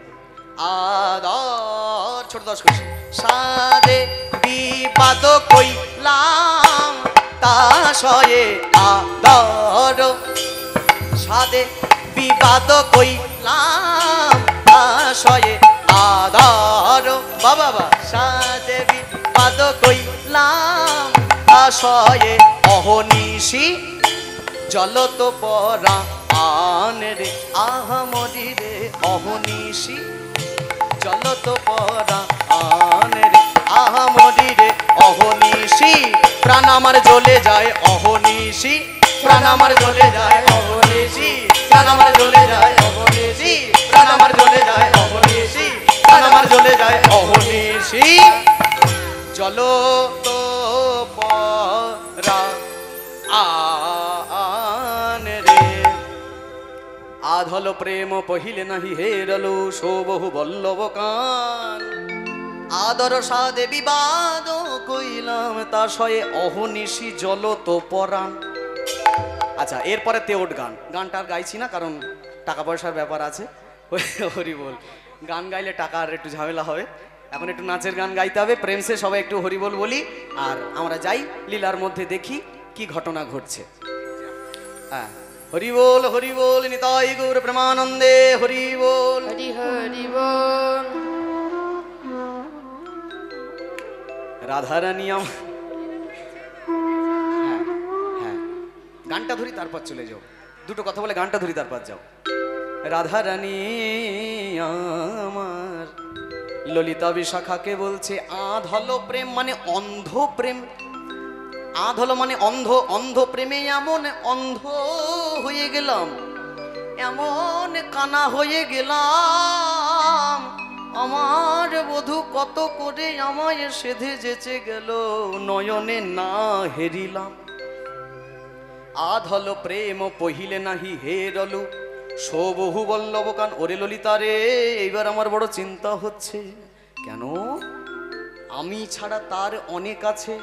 আদর ছোট দশ খুশি সাদে বিবাদ কইলাম তা সয়ে আদর সাদে বিবাদ কইলাম তা সয়ে আদর বাবা বা সাদে বিবাদ কইলাম তা সয়ে অহনিশি জলত পরা আনে রে আহমরি রে অহনিশি জলত পরা আনে রে আহমরি রে অহনিশি প্রাণ আমার জ্বলে যায় অহনিশি প্রাণ আমার জ্বলে যায় অহনিশি প্রাণ আমার জ্বলে যায় অহনিশি, প্রাণ আমার জ্বলে যায় অহনিশি, প্রাণ আমার জ্বলে যায় অহনিশি। জল তো পরা আন রে, আধল প্রেম পহিলে নাহি হেরলো সৌবহু বল্লভ কান, আদর সাদে বিবাদ কইলাম তা সয়ে অহনিশি জল তো পরাণ। আচ্ছা, এরপরে তেওট গান, গানটা আর গাইছি না কারণ টাকা পয়সার ব্যাপার আছে। হরি বল, গান গাইলে টাকা আর একটু ঝামেলা হবে, এখন একটু নাচের গান গাইতে হবে। প্রেমসে সবাই একটু হরি বল বলি, আর আমরা যাই লীলার মধ্যে দেখি কি ঘটনা ঘটছে। হ্যাঁ, হরি বল নিতাই গৌর প্রেমানন্দে হরি বল। হরি হরি বল। রাধারানী হ্যাঁ হ্যাঁ, গানটা ধরি তারপর চলে যাও, দুটো কথা বলে গানটা ধরি তারপর যাও। রাধারানী আমার ললিতা বিশাখাকে বলছে আধল প্রেম মানে অন্ধ প্রেম, আধল মানে অন্ধ, অন্ধ প্রেমে এমন অন্ধ হয়ে গেলাম, এমন কানা হয়ে গেলাম, আমার বধূ কত করে আমায় সেধে যেচে গেল, নয়নে না হেরিলাম। আধল প্রেম পহিলে নাহি হেরলু সৌবহু বল্লভ কান। ওরে ললিতা রে, এইবার আমার বড় চিন্তা হচ্ছে, কেন আমি ছাড়া তার অনেক আছে,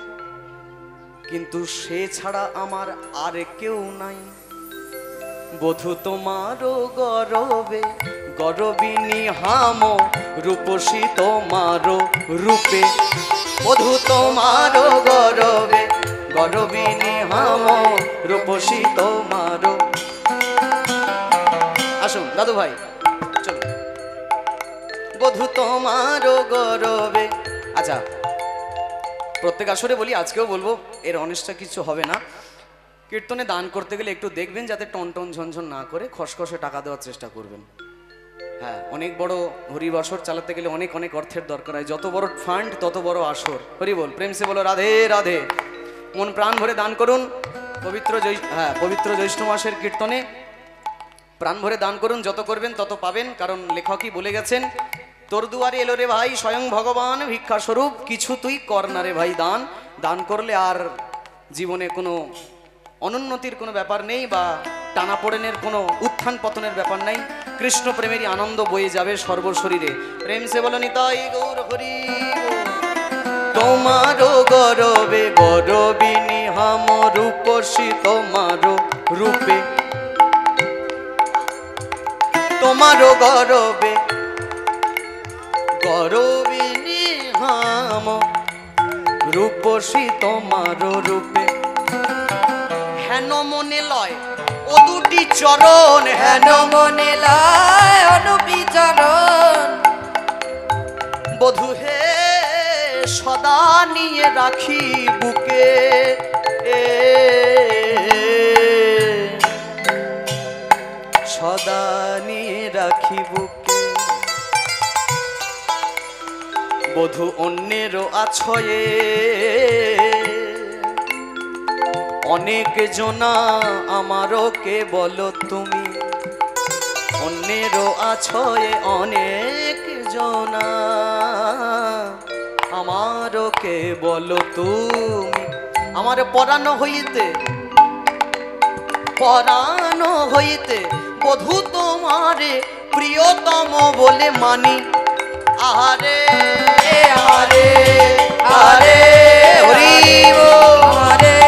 কিন্তু সে ছাড়া আমার আর কেউ নাই। বধূ তোমারও গরবে গরবিনী হাম, রূপসী তোমারও রূপে, বধূ তোমারও গরবে গরবিনী হাম, রূপসী তোমারও। আসুন দাদু ভাই চলো। বধূ তোমারও গরবে। আচ্ছা, প্রত্যেক আসরে বলি, আজকেও বলবো, এর অনিষ্টা কিছু হবে না। কীর্তনে দান করতে গেলে একটু দেখবেন যাতে টনটন ঝনঝন না করে খসখসে টাকা দেওয়ার চেষ্টা করবেন। হ্যাঁ, অনেক বড় হরিবাসর চালাতে গেলে অনেক অনেক অর্থের দরকার হয়, যত বড় ফান্ড তত বড় আসর। হরি বল, প্রেম সে বলো রাধে রাধে। মন প্রাণ ভরে দান করুন, পবিত্র জ্যৈষ্ঠ মাসের কীর্তনে প্রাণ ভরে দান করুন, যত করবেন তত পাবেন। কারণ লেখকই বলে গেছেন, তোর দুয়ারে এলো রে ভাই স্বয়ং ভগবান, ভিক্ষা স্বরূপ কিছু তুই কর না রে ভাই দান। দান করলে আর জীবনে কোনো অনুন্নতির কোনো ব্যাপার নেই, বা টানাপোড়েনের কোনো উত্থান পতনের ব্যাপার নাই। কৃষ্ণ প্রেমেরই আনন্দ বয়ে যাবে সর্বশরীরে। প্রেম সে বলো নিতাই গৌর হরি। তোমারও গরবে গরবিনী হাম, রূপসী তোমারও রূপে, তোমারও গরবে গরবিনী হাম, রূপসী তোমারও রূপে। হেন মনে লয় ও দুটি চরণ, হেন মনে লয় অনুবিচরণ, বধূ হে সদা নিয়ে রাখি বুকে, সদা নিয়ে রাখি বুকে। বধূ অন্যেরও আছয়ে অনেক জনা, আমারও কে বলো তুমি, অন্যেরও আছয়ে অনেক জনা, আমারও কে বলো তুমি। আমার পরানো হইতে বধূ তোমারে প্রিয়তম বলে মানি। আহারে আহারে আহারে হরি বল। হরে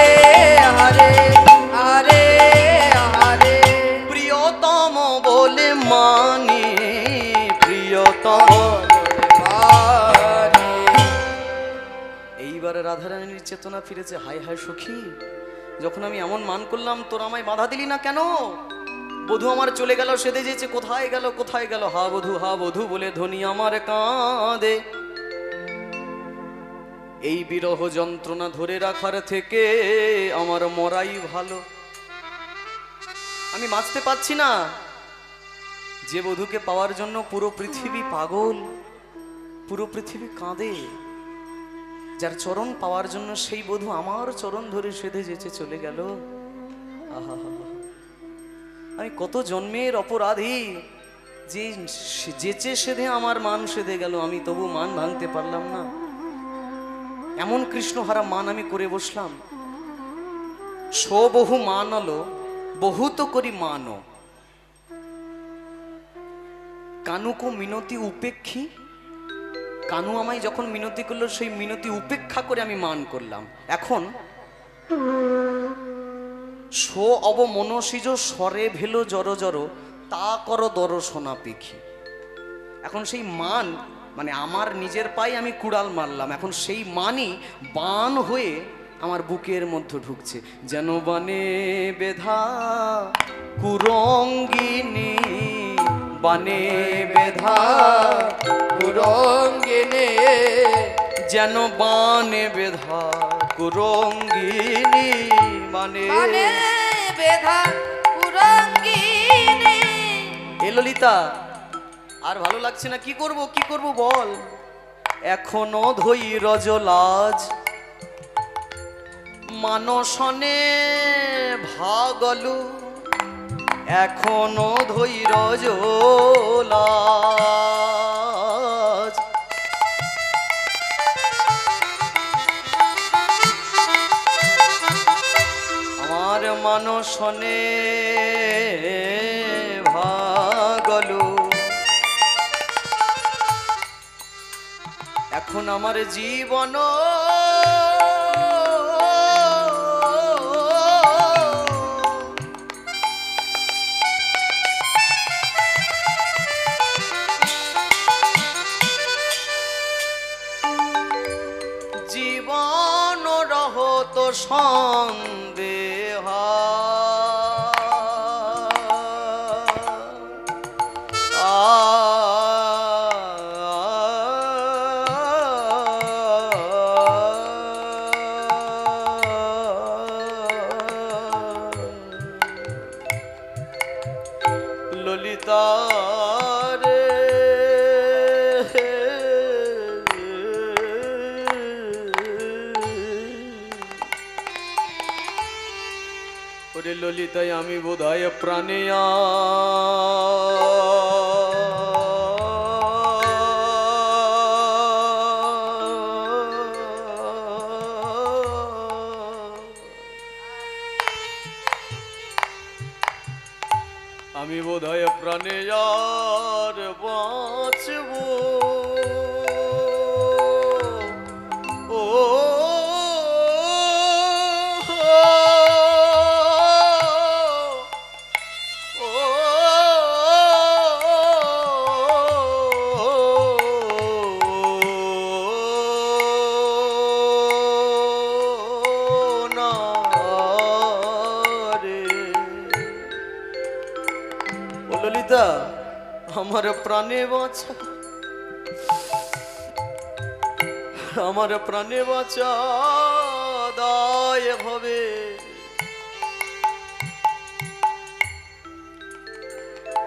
হরে হরে হরে, প্রিয়তম বলে মানি, প্রিয়তম। এইবারে রাধারানীর চেতনা ফিরেছে। হায় হায় সখী, যখন আমি এমন মান করলাম তোর আমায় বাধা দিলি না কেন? বধূ আমার চলে গেল, সেদে যেছে, কোথায় গেল কোথায় গেল, হা বধূ বলে ধ্বনি আমার কাঁদে। এই বিরহ যন্ত্রণা ধরে রাখার থেকে আমার মরাই ভালো। আমি বাঁচতে পারছি না। যে বধূকে পাওয়ার জন্য পুরো পৃথিবী পাগল, পুরো পৃথিবী কাঁদে, যার চরণ পাওয়ার জন্য সেই বধূ আমার চরণ ধরে সেধে যেচে চলে গেল। আহা, আমি কত জন্মের অপরাধী, যে যেচে সেধে আমার মান সেধে গেল, আমি তবু মান ভাঙতে পারলাম না। এমন কৃষ্ণহারা মান আমি করে বসলাম। সো বহু মান হলো, বহুত করি মানো, কানুকো মিনতি উপেক্ষী। কানু আমায় যখন মিনতি করলো, সেই মিনতি উপেক্ষা করে আমি মান করলাম। এখন সো অবমনসিজ স্বরে ভেলো জড় জড়, তা করো দর্শনা পেখি। এখন সেই মান মানে আমার নিজের পায়ে আমি কুড়াল মারলাম, এখন সেই মানই বান হয়ে আমার বুকের মধ্যে ঢুকছে। যেন বানে বেধা কুরঙ্গিনী, বানে বেধা কুরঙ্গিনী, যেন বানে বেধা কুরঙ্গিনী, মানে বানে বেধা কুরঙ্গিনী। এ ললিতা, আর ভালো লাগছে না, কি করব কি করব বল। এখনো ধৈর্য লাজ মানসনে ভাগলু, এখনো ধৈর্য লাজ। আমার মানসনে ভাগলু, এখন আমার জীবন জীবন রহত সন্দেহ, ললিতা রে ওরে ললিতায় আমি বোধহয় প্রাণে আমি বোধহয় প্রাণে আর বাঁচব। ও ললিতা, আমার প্রাণে বাঁচা, আমার প্রাণে বাঁচা দায় হবে।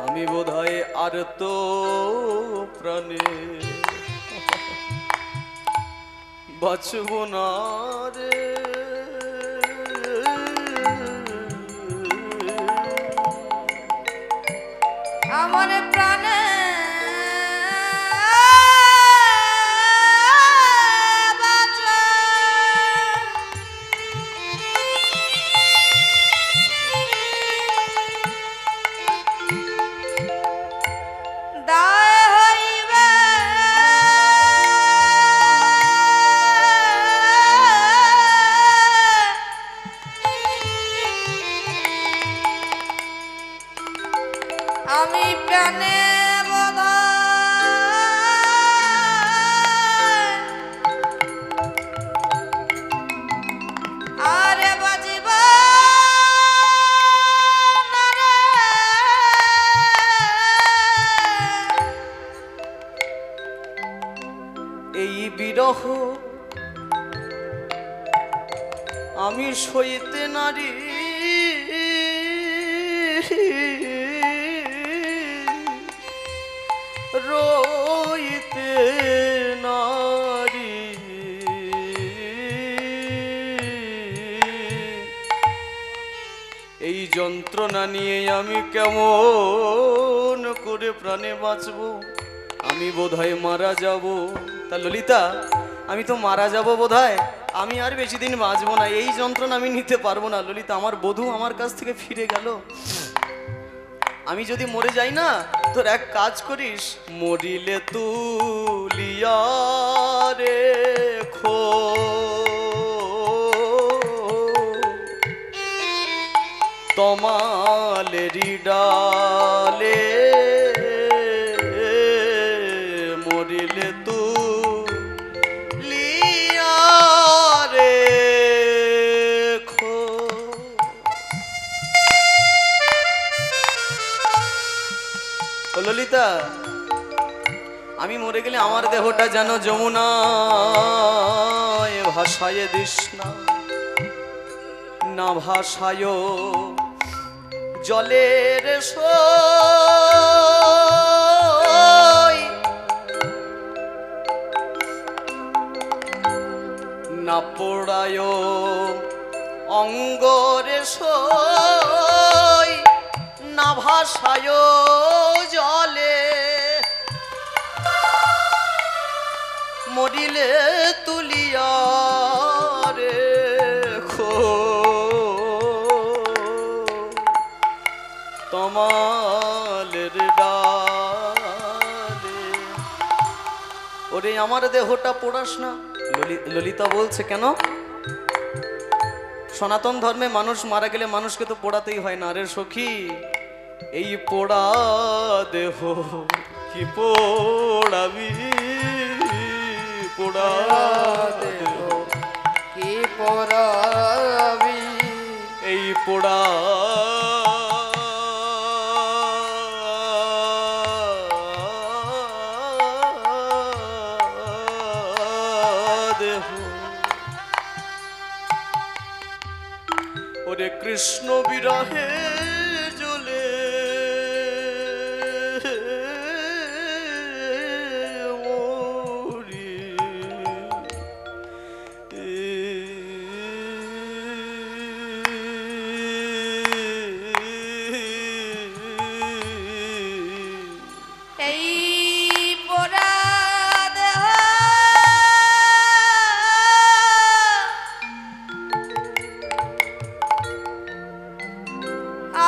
আমি বোধহয় আর তো প্রাণে বাঁচব না রে। আমার প্রাণে বাঁচা, দায় হইবে আমি প্রাণে আরে বাজিব না রে। এই বিরহ আমি সইতে নারী, রইতে নারী। এই যন্ত্রণা নিয়ে আমি কেমন করে প্রাণে বাঁচব, আমি বোধহয় মারা যাব। তা ললিতা, আমি তো মারা যাব বোধহয়, আমি আর বেশি দিন বাঁচবো না, এই যন্ত্রণা আমি নিতে পারবো না। ললিতা, আমার বধূ আমার কাছ থেকে ফিরে গেল, আমি যদি মরে যাই না, তোর এক কাজ করিস, মরিলে তুলিয়া রে খো তমালেরি ডালে, মরিলে তুলিয়া রে খো। ও ললিতা, আমি মরে গেলে আমার দেহটা যেন যমুনায় ভাসায় দিস না, না ভাসায় জলের সই, না পোড়ায় অঙ্গরে সই, না ভাসায় জলে, মরিলে তুলিয়া রে খো তমালের ডালে। ওরে আমার দেহটা পোড়াস না। ললিতা বলছে, কেন? সনাতন ধর্মে মানুষ মারা গেলে মানুষকে তো পোড়াতেই হয় না রে সখী, এই পোড়া দেহ কি পোড়াবি, পোড়া দেহ কি পরাবি, এই পোড়া দেহ। ওরে কৃষ্ণ বিরহে জ্বলে মরি, এই পোড়া দেহ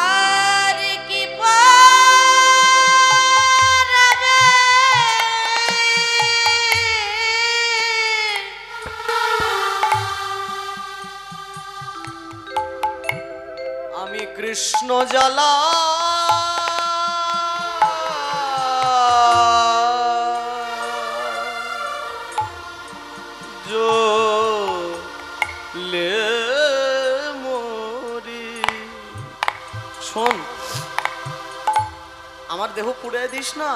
আর কি পরাবে, আমি কৃষ্ণ জ্বালা জ্বলে মরি। শোন, আমার দেহ পুড়ে দিস না,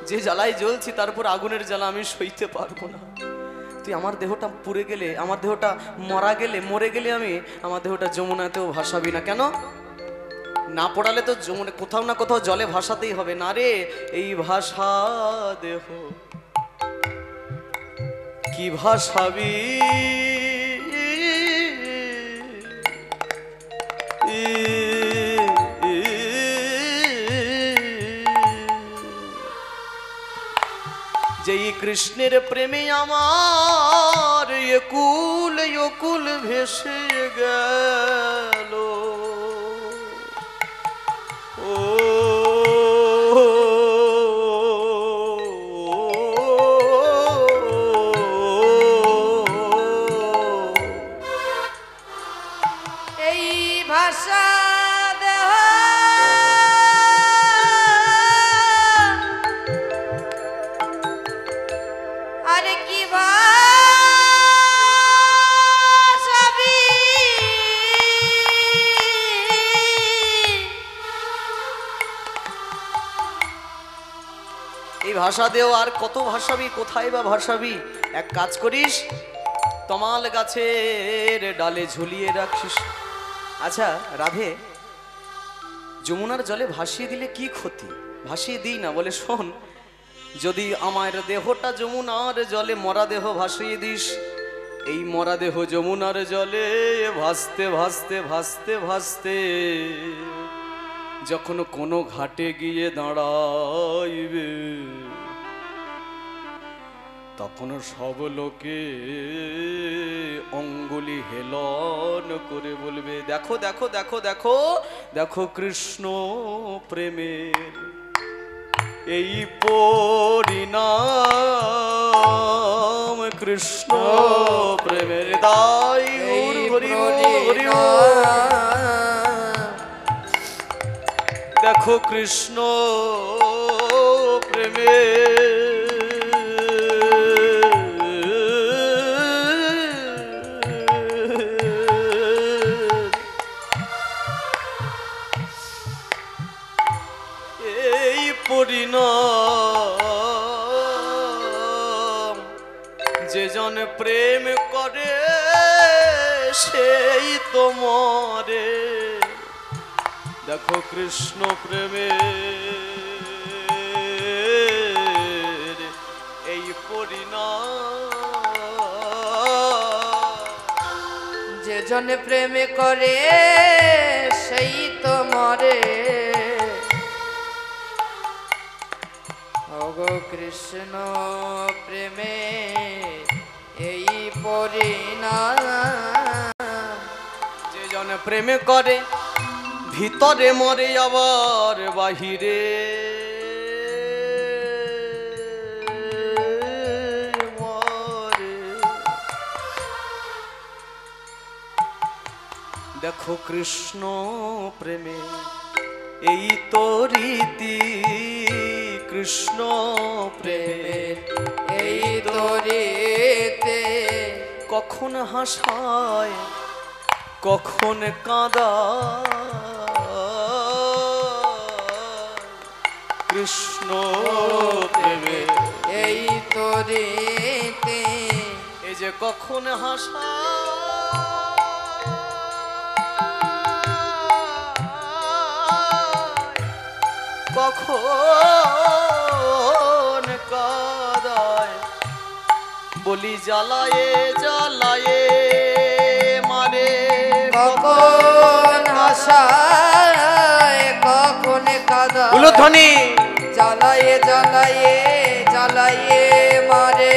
যে জ্বালায় জ্বলছি তারপর আগুনের জ্বালা আমি সইতে পারবো না। তুই আমার দেহটা পুড়ে গেলে, আমার দেহটা মরা গেলে, মরে গেলে আমি আমার দেহটা যমুনাতেও ভাসাবি না। কেন? না পড়ালে তো যমুনা কোথাও না কোথাও জলে ভাসাতেই হবে। না রে, এই ভাষা দেহ কি ভাসাবি, যেই কৃষ্ণের প্রেমে আমার একুল একুল ভেসে গেল, ও এই ভাষা দেহ আরে কি ভাষাবি, এই ভাষা দেও আর কত ভাসাবি, কোথায় বা ভাসাবি? এক কাজ করিস, তমাল গাছের ডালে ঝুলিয়ে রাখিস। আচ্ছা রাধে, যমুনার জলে ভাসিয়ে দিলে কি ক্ষতি? ভাসিয়ে দিই না বলে, শোন, যদি আমার দেহটা যমুনার জলে মরা দেহ ভাসিয়ে দিস, এই মরা দেহ যমুনার জলে ভাসতে ভাসতে ভাসতে ভাসতে যখন কোনো ঘাটে গিয়ে দাঁড়াইবে তখন সব লোকে অঙ্গুলি হেলন করে বলবে, দেখো দেখো দেখো দেখো দেখো কৃষ্ণ প্রেমের এই পরিণাম, কৃষ্ণ প্রেমের দাই গৌর হরি হরি। দেখো কৃষ্ণ প্রেমের এই পরিণাম, যে জন প্রেম করে সেই তো মরে। দেখো কৃষ্ণ প্রেমের এই পরিণাম, যে জন প্রেম করে সেই তো মরে। ওগো কৃষ্ণ প্রেমে এই পরিণাম, যে জন প্রেম করে ভিতরে মরে আবার বাহিরে মরে। দেখো কৃষ্ণ প্রেমে এই তো রীতি, কৃষ্ণ প্রেমের এই তরিতে কখন হাসায় কখন কাঁদায়, কৃষ্ণ প্রেমের এই তরিতে এই যে কখন হাসায় কখন কাঁদায়, বলি জ্বালায়ে জ্বালায়ে মারে, কখন হাসায় কখন কাঁদায়, উলুধ্বনি জ্বালায়ে জ্বালায়ে জ্বালায়ে মারে,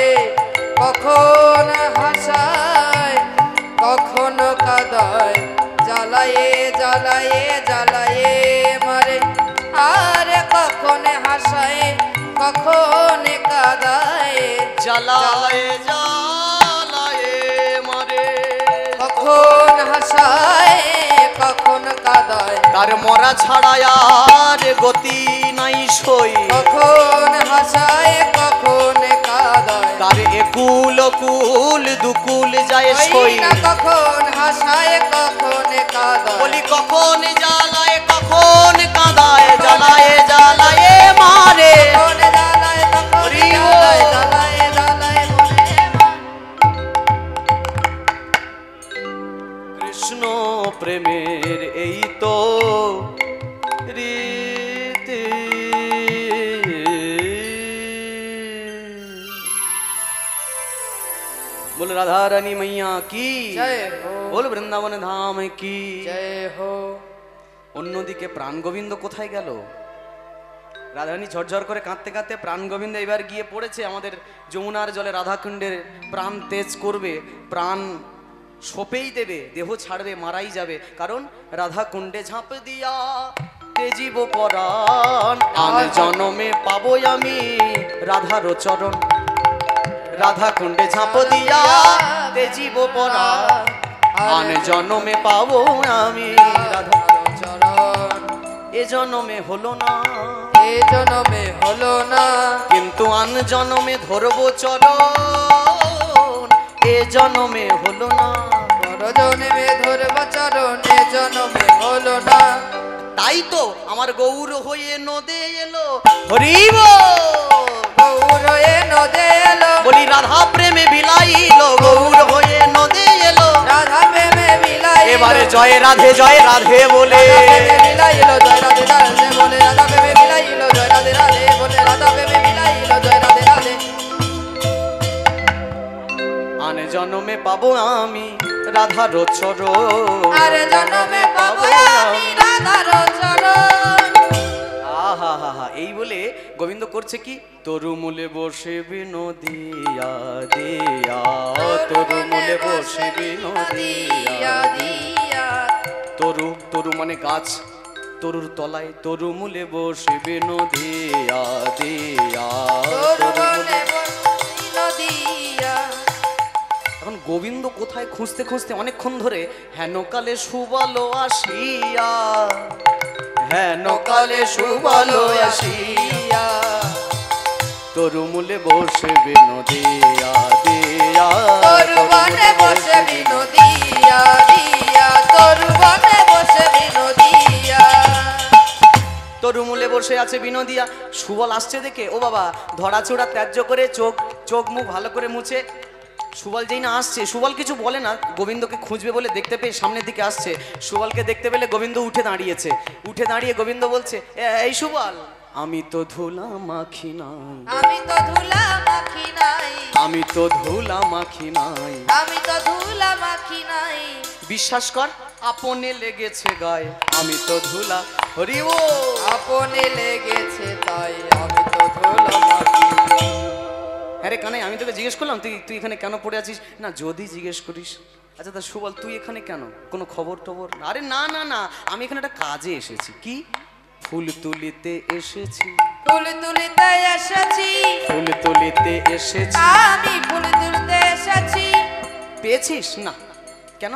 কখন হাসায় কখন কাঁদায়, জ্বালায়ে জ্বালায়ে জ্বালায়ে মারে, আর কখন হাসায় কখন কাঁদায়, জ্বালায়ে জ্বালায়ে মারে, কখন হাসায় কখন কাঁদায়, তার মরা ছাড়া আর গতি নাই সই, কখন হাসায় কখন কাঁদায়, তার একুল কুল দুকুল যায় সই, না কখন হাসায় কখন কাঁদায়, বলি কখন জ্বালায় কখন কাঁদায়, জ্বালায়ে জ্বালায়ে মারে, কখন জ্বালায় কখন হরি বল। জ্বালায়, জ্বালায় জ্বালায় মনে মারে। কৃষ্ণ প্রেমের এই তো রীতি। बोल राधा रानी मैया की জয় হো बोल वृंदावन धाम की। জয় হো। অন্যদিকে প্রাণ গোবিন্দ কোথায় গেল? রাধারানী ঝরঝর করে কাঁদতে কাঁদতে প্রাণ গোবিন্দ এবার গিয়ে পড়েছে আমাদের যমুনার জলে রাধাকুণ্ডের প্রাণ তেজ করবে, প্রাণ সোপেই দেবে, দেহ ছাড়বে, মারাই যাবে। কারণ রাধাকুণ্ডে ঝাঁপ দিয়া তেজিব পরাণ, আন জনমে পাবো আমি রাধার চরণ। রাধাকুণ্ডে ঝাঁপ দিয়া তেজিব পরাণ, আন জনমে পাবো আমি রাধা। চরণ এ জনমে হলো না, এ জনমে হলো না, কিন্তু আন জনমে ধরবো চরণ। এ জনমে হলো না, বড় জনমে ধরব চরণ, এ জনমে হলো না। তাই তো আমার গৌর হয়ে নদে এলো হরিব, গৌর হয়ে নদে এলো, বলি রাধা প্রেমে বিলাইল, গৌর হয়ে নদে এলো। রাধা প্রেমে বিলাইলো, এবারে জয় রাধে বলে, রাধা প্রেমে বিলাইলো, জয় রাধে রাধে বলে, রাধা প্রেমে বিলাইলো, জয় রাধে রাধে বলে, রাধা প্রেমে বিলাইলো, জয় রাধে রাধে। আন জন্মে পাবো আমি রাধার চরণ। আরে জন্মে পাবো আমি রাধার চরণ। আহা হা হা, এই বলে গোবিন্দ করছে কি, তরু মূলে বসে বিনোদিয়া দিয়া, তরু মূলে বসে বিনোদিয়া দিয়া। তরু, তরু মানে গাছ, তরুর তলায় তরু মূলে বসে বিনোদিয়া দিয়া, তরু মূলে নদিয়া। এখন গোবিন্দ কোথায় খুঁজতে খুঁজতে অনেকক্ষণ ধরে হেন কালে সুবলো আসিয়া, হেন কালে সুবলো আসিয়া, তরু মূলে বসে বিনোদিয়া দিয়া, তরু বনে বসে বিনোদিয়া দিয়া, তরু বনে বসে বিনোদিয়া। তরু মূলে বসে আছে বিনোদিয়া। সুবল আসছে দেখে ও বাবা ধরাচোড়া ত্যায্য করে চোখ মুখ ভালো করে মুছে, সুবল যেই না আসছে, সুবল কিছু বলে না, গোবিন্দকে খুঁজবে বলে দেখতে পেয়ে সামনের দিকে আসছে। সুবলকে দেখতে পেলে গোবিন্দ উঠে দাঁড়িয়েছে, উঠে দাঁড়িয়ে গোবিন্দ বলছে, এই সুবল, আমি তো ধুলা মাখি নাই, আমি তো ধুলা মাখি নাই, আমি তো ধুলা মাখি নাই, আমি তো ধুলা মাখি নাই। বিশ্বাস কর আপনে লেগেছে গায়ে, আমি তো ধুলা, হরি ও আপনে লেগেছে তাই আমি তো ধুলা মাখি নাই। আরে কানাই, আমি তোকে জিজ্ঞেস করলাম তুই এখানে কেন পড়ে আছিস না, যদি জিজ্ঞেস করিস, আচ্ছা তা সুবল তুই এখানে কেন, কোনো খবর টবর? আরে না না না, আমি এখানে একটা কাজে এসেছি। কি? ফুল তুলিতে এসেছি, ফুল তুলিতে এসেছি, ফুল তুলিতে এসেছি। আমি ফুল তুলতে এসেছি। পেয়েছিস? না কেন?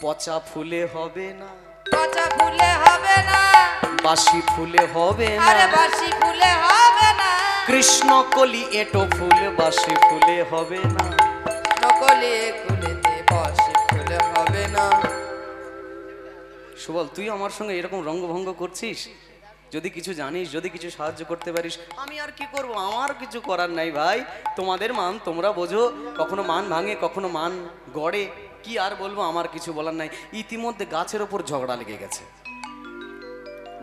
পচা ফুলে হবে না, পচা ফুলে হবে না, বাসি ফুলে হবে না, আরে বাসি ফুলে হবে না, কৃষ্ণ কলি এটো ফুল বাসি ফুলে হবে না। নকলে কুলেতে বাসি ফুলে হবে না। সুবল তুই আমার সঙ্গে এরকম রঙ্গভঙ্গ করছিস, যদি কিছু জানিস, যদি কিছু সাহায্য করতে পারিস, আমি আর কি করব, আমার কিছু করার নাই ভাই। তোমাদের মান তোমরা বোঝো, কখনো মান ভাঙে কখনো মান গড়ে, কি আর বলবো, আমার কিছু বলার নাই। ইতিমধ্যে গাছের ওপর ঝগড়া লেগে গেছে,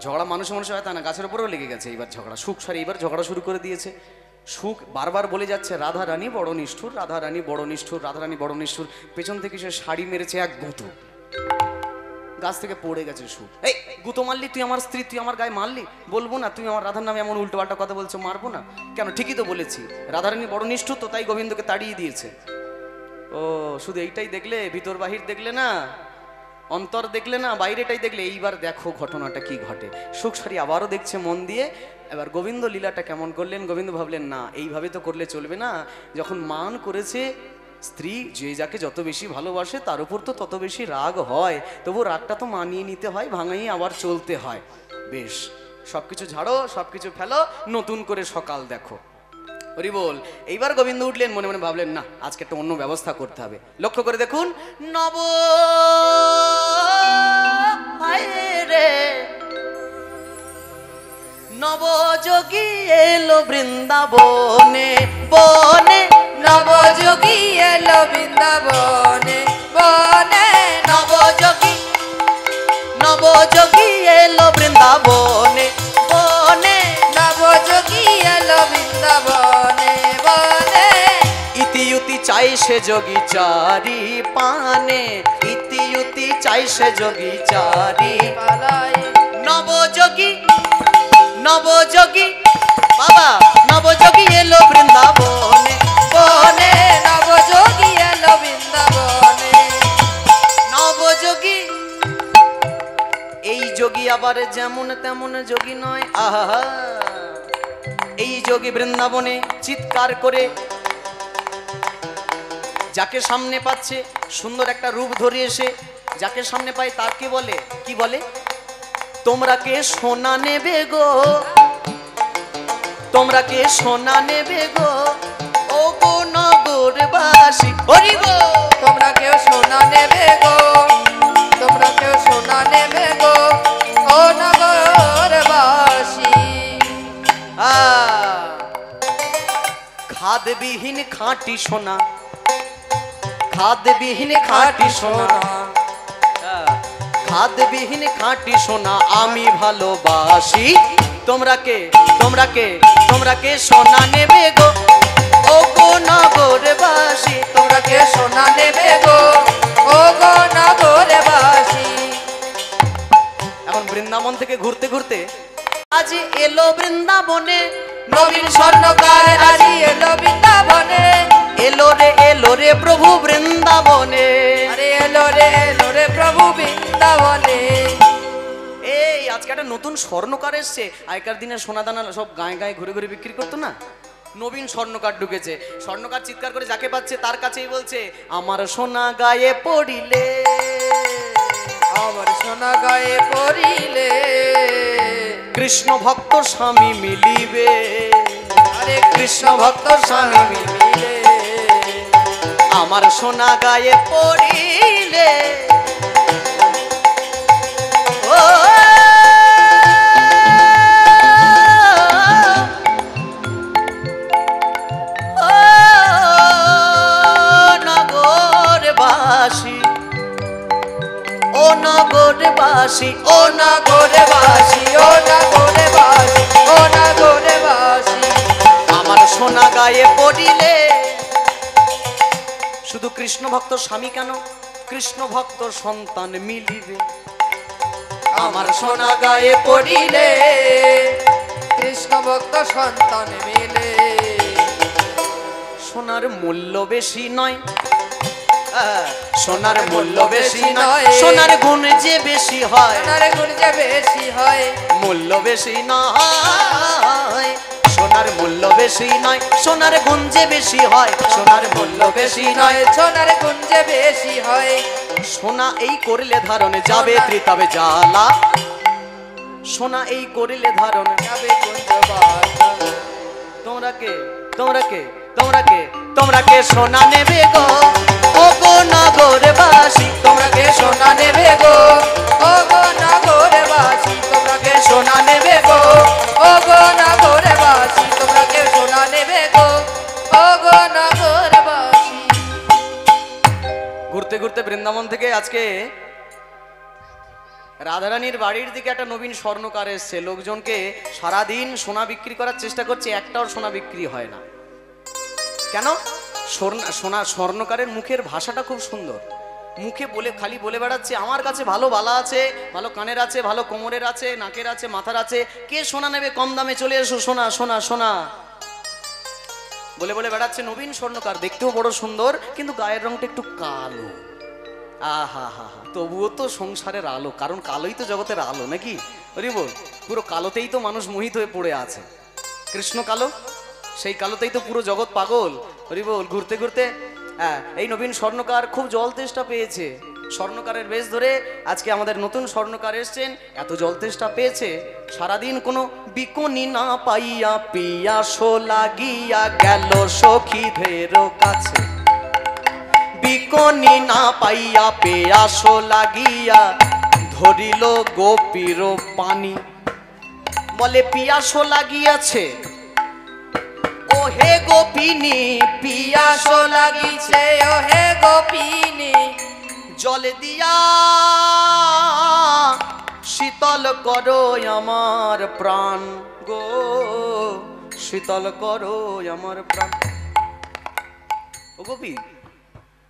ঝগড়া মানুষ হয় তা না, গাছের ওপরেও লেগে গেছে এইবার ঝগড়া। সুখ সারি এবার ঝগড়া শুরু করে দিয়েছে। সুখ বারবার বলে যাচ্ছে রাধা রানী বড় নিষ্ঠুর, রাধা রানী বড় নিষ্ঠুর, রাধা রানী বড় নিষ্ঠুর। পেছন থেকে সে শাড়ি মেরেছে এক গুঁতো, গাছ থেকে পড়ে গেছে সুখ। এই গুঁতো মারলি তুই, আমার স্ত্রী, তুই আমার গায়ে মারলি? বলবো না তুই আমার রাধার নামে এমন উল্টো পাল্টা কথা বলছো, মারবো না কেন? ঠিকই তো বলেছি, রাধারানী বড় নিষ্ঠুর, তো তাই গোবিন্দকে তাড়িয়ে দিয়েছে। ও শুধু এইটাই দেখলে, ভিতর বাহির দেখলে না, অন্তর দেখলে না, বাইরেটাই দেখলে? এইবার দেখো ঘটনাটা কি ঘটে। সুখ সারি আবারও দেখছে মন দিয়ে, এবার গোবিন্দ লীলাটা কেমন করলেন। গোবিন্দ ভাবলেন না এইভাবে তো করলে চলবে না, যখন মান করেছে স্ত্রী, যে যাকে যত বেশি ভালোবাসে তার উপর তো তত বেশি রাগ হয়, তবু রাগটা তো মানিয়ে নিতে হয়, ভাঙাইয়ে আবার চলতে হয়। বেশ, সবকিছু ঝাড়ো, সবকিছু ফেলো, নতুন করে সকাল দেখো। হরি বল। এইবার গোবিন্দ উঠলেন, মনে মনে ভাবলেন না আজকে একটা অন্য ব্যবস্থা করতে হবে। লক্ষ্য করে দেখুন, নব রে নবযোগী এলো বৃন্দাবনে বনে, নবযোগী এলো বৃন্দাবনে বনে, নবযোগী, নবযোগী এলো বৃন্দাবনে বনে, নবযোগী এলো বৃন্দাবনে বনে। ইতিউতি চাই সে যোগী চারি পানে, ইতিউতি চাই সে যোগী চারি পালায় নবযোগী, নবযোগী বাবা, নবযোগী এলো বৃন্দাবনে বনে, নবযোগী এলো বৃন্দাবনে। নবযোগী। এই যোগী আবার যেমন তেমন যোগী নয়, আহা, এই যোগী বৃন্দাবনে চিৎকার করে যাকে সামনে পাচ্ছে, সুন্দর একটা রূপ ধরে এসে যাকে সামনে পায় তাকে বলে, কি বলে? তোমরা কে সোনা নেবে গো, তোমরা কে সোনা নেবে গো, ও গো নগরবাসী, হরি গো। তোমরা কেউ সোনা নেবে গো, তোমরা কেউ সোনা নেবে গো, ও নগরবাসী। খাদবিহীন খাঁটি সোনা, খাদবিহীন খাঁটি সোনা, খাদবিহীন খাঁটি সোনা আমি ভালোবাসি। তোমরা কে, তোমরা কে, তোমরা কে সোনা নেবে গো, ও গো নগরবাসী তোমরা কে সোনা নেবে গো ও গো নগরবাসী। এখন বৃন্দাবন থেকে ঘুরতে ঘুরতে আজ এলো বৃন্দাবনে নবীন স্বর্ণকার আজি এলো বৃন্দাবনে। এলো রে প্রভু বৃন্দাবনে। আরে এলো রে প্রভু বৃন্দাবনে। এই আজকে একটা নতুন স্বর্ণকার এসছে। আগেকার দিনে সোনা দানা সব গায়ে গায়ে ঘুরে ঘুরে বিক্রি করতো না, নবীন স্বর্ণকার ঢুকেছে। স্বর্ণকার চিৎকার করে যাকে পাচ্ছে তার কাছেই বলছে আমার সোনা গায়ে পড়িলে, আমার সোনা গায়ে পড়িলে কৃষ্ণ ভক্ত স্বামী মিলিবে। আরে কৃষ্ণ ভক্ত স্বামী মিলিলে আমার সোনা গায়ে পড়িলে ও নগরবাসী, ও নগরবাসী, ও নগরবাসী, ও নগরবাসী, ও নগরবাসী। আমার সোনা গায়ে পড়িলে। শুধু কৃষ্ণ ভক্ত স্বামী কেন, কৃষ্ণ ভক্ত সন্তান মিলিবে। আমার সোনা গায়ে পড়িলে কৃষ্ণ ভক্ত সন্তান মিলে। সোনার মূল্য বেশি নয়, সোনার মূল্য বেশি নয়, সোনার গুণ যে বেশি হয়, সোনার গুণ যে বেশি হয়, মূল্য বেশি নয়। সোনার মূল্য বেশি নয়, সোনার গুণ যে বেশি হয়, সোনার মূল্য বেশি নয়। সোনার গুণ যে বেশি হয়। সোনা এই করিলে ধারণ যাবে ত্রিতাবে জ্বালা, সোনা এই করিলে ধারণ যাবে কুঞ্জবালা। তোমরা কে, তোমরা কে, তোমরা কে, তোমরা কে সোনা নেবে গো ও গো নগরবাসী। তোমরা কে সোনা নেবে গো ও গো নগরবাসী। তোমরা কে সোনা নেবে গো ও গো নগরবাসী। তোমরা কে সোনা নেবে গো ও গো নগরবাসী। ঘুরতে ঘুরতে বৃন্দাবন থেকে আজকে রাধারানীর বাড়ির দিকে একটা নবীন স্বর্ণকার এসছে। লোকজনকে সারাদিন সোনা বিক্রি করার চেষ্টা করছে, একটাও সোনা বিক্রি হয় না। কেন? সোনা স্বর্ণকারের মুখের ভাষাটা খুব সুন্দর। মুখে বলে খালি বলে বেড়াচ্ছে আমার কাছে ভালো বালা আছে, ভালো কানের আছে, ভালো কোমরের আছে, নাকের আছে, মাথার আছে, কে সোনা নেবে কম দামে, চলে এসো সোনা সোনা সোনা বলে বলে বেড়াচ্ছে। নবীন স্বর্ণকার দেখতেও বড় সুন্দর, কিন্তু গায়ের রংটা একটু কালো। আহা হা হা, তবুও তো সংসারের আলো, কারণ কালোই তো জগতের আলো নাকি? হরি বল, পুরো কালোতেই তো মানুষ মোহিত হয়ে পড়ে আছে। কৃষ্ণ কালো, সেই কালোতেই তো পুরো জগৎ পাগল। হরি বল, ঘুরতে ঘুরতে এই নবীন স্বর্ণকার খুব জল তেষ্টা পেয়েছে। স্বর্ণকারের বেশ ধরে আজকে আমাদের নতুন স্বর্ণকার এসছেন। এত জল তেষ্টা পেয়েছে, সারাদিন কোনো বিকনি না পাইয়া পিয়াসো লাগিয়া গেল সখীদের কাছে। বিকনি না পাইয়া পেয়াসো লাগিয়া ধরিল গোপীর পানি। বলে পিয়াসো লাগিয়াছে ও হে গোপিনী, পিয়াসো লাগিছে ও হে গোপিনী। জল দিয়া শীতল করো আমার প্রাণ গো, শীতল করো আমার প্রাণ। ও গোপী,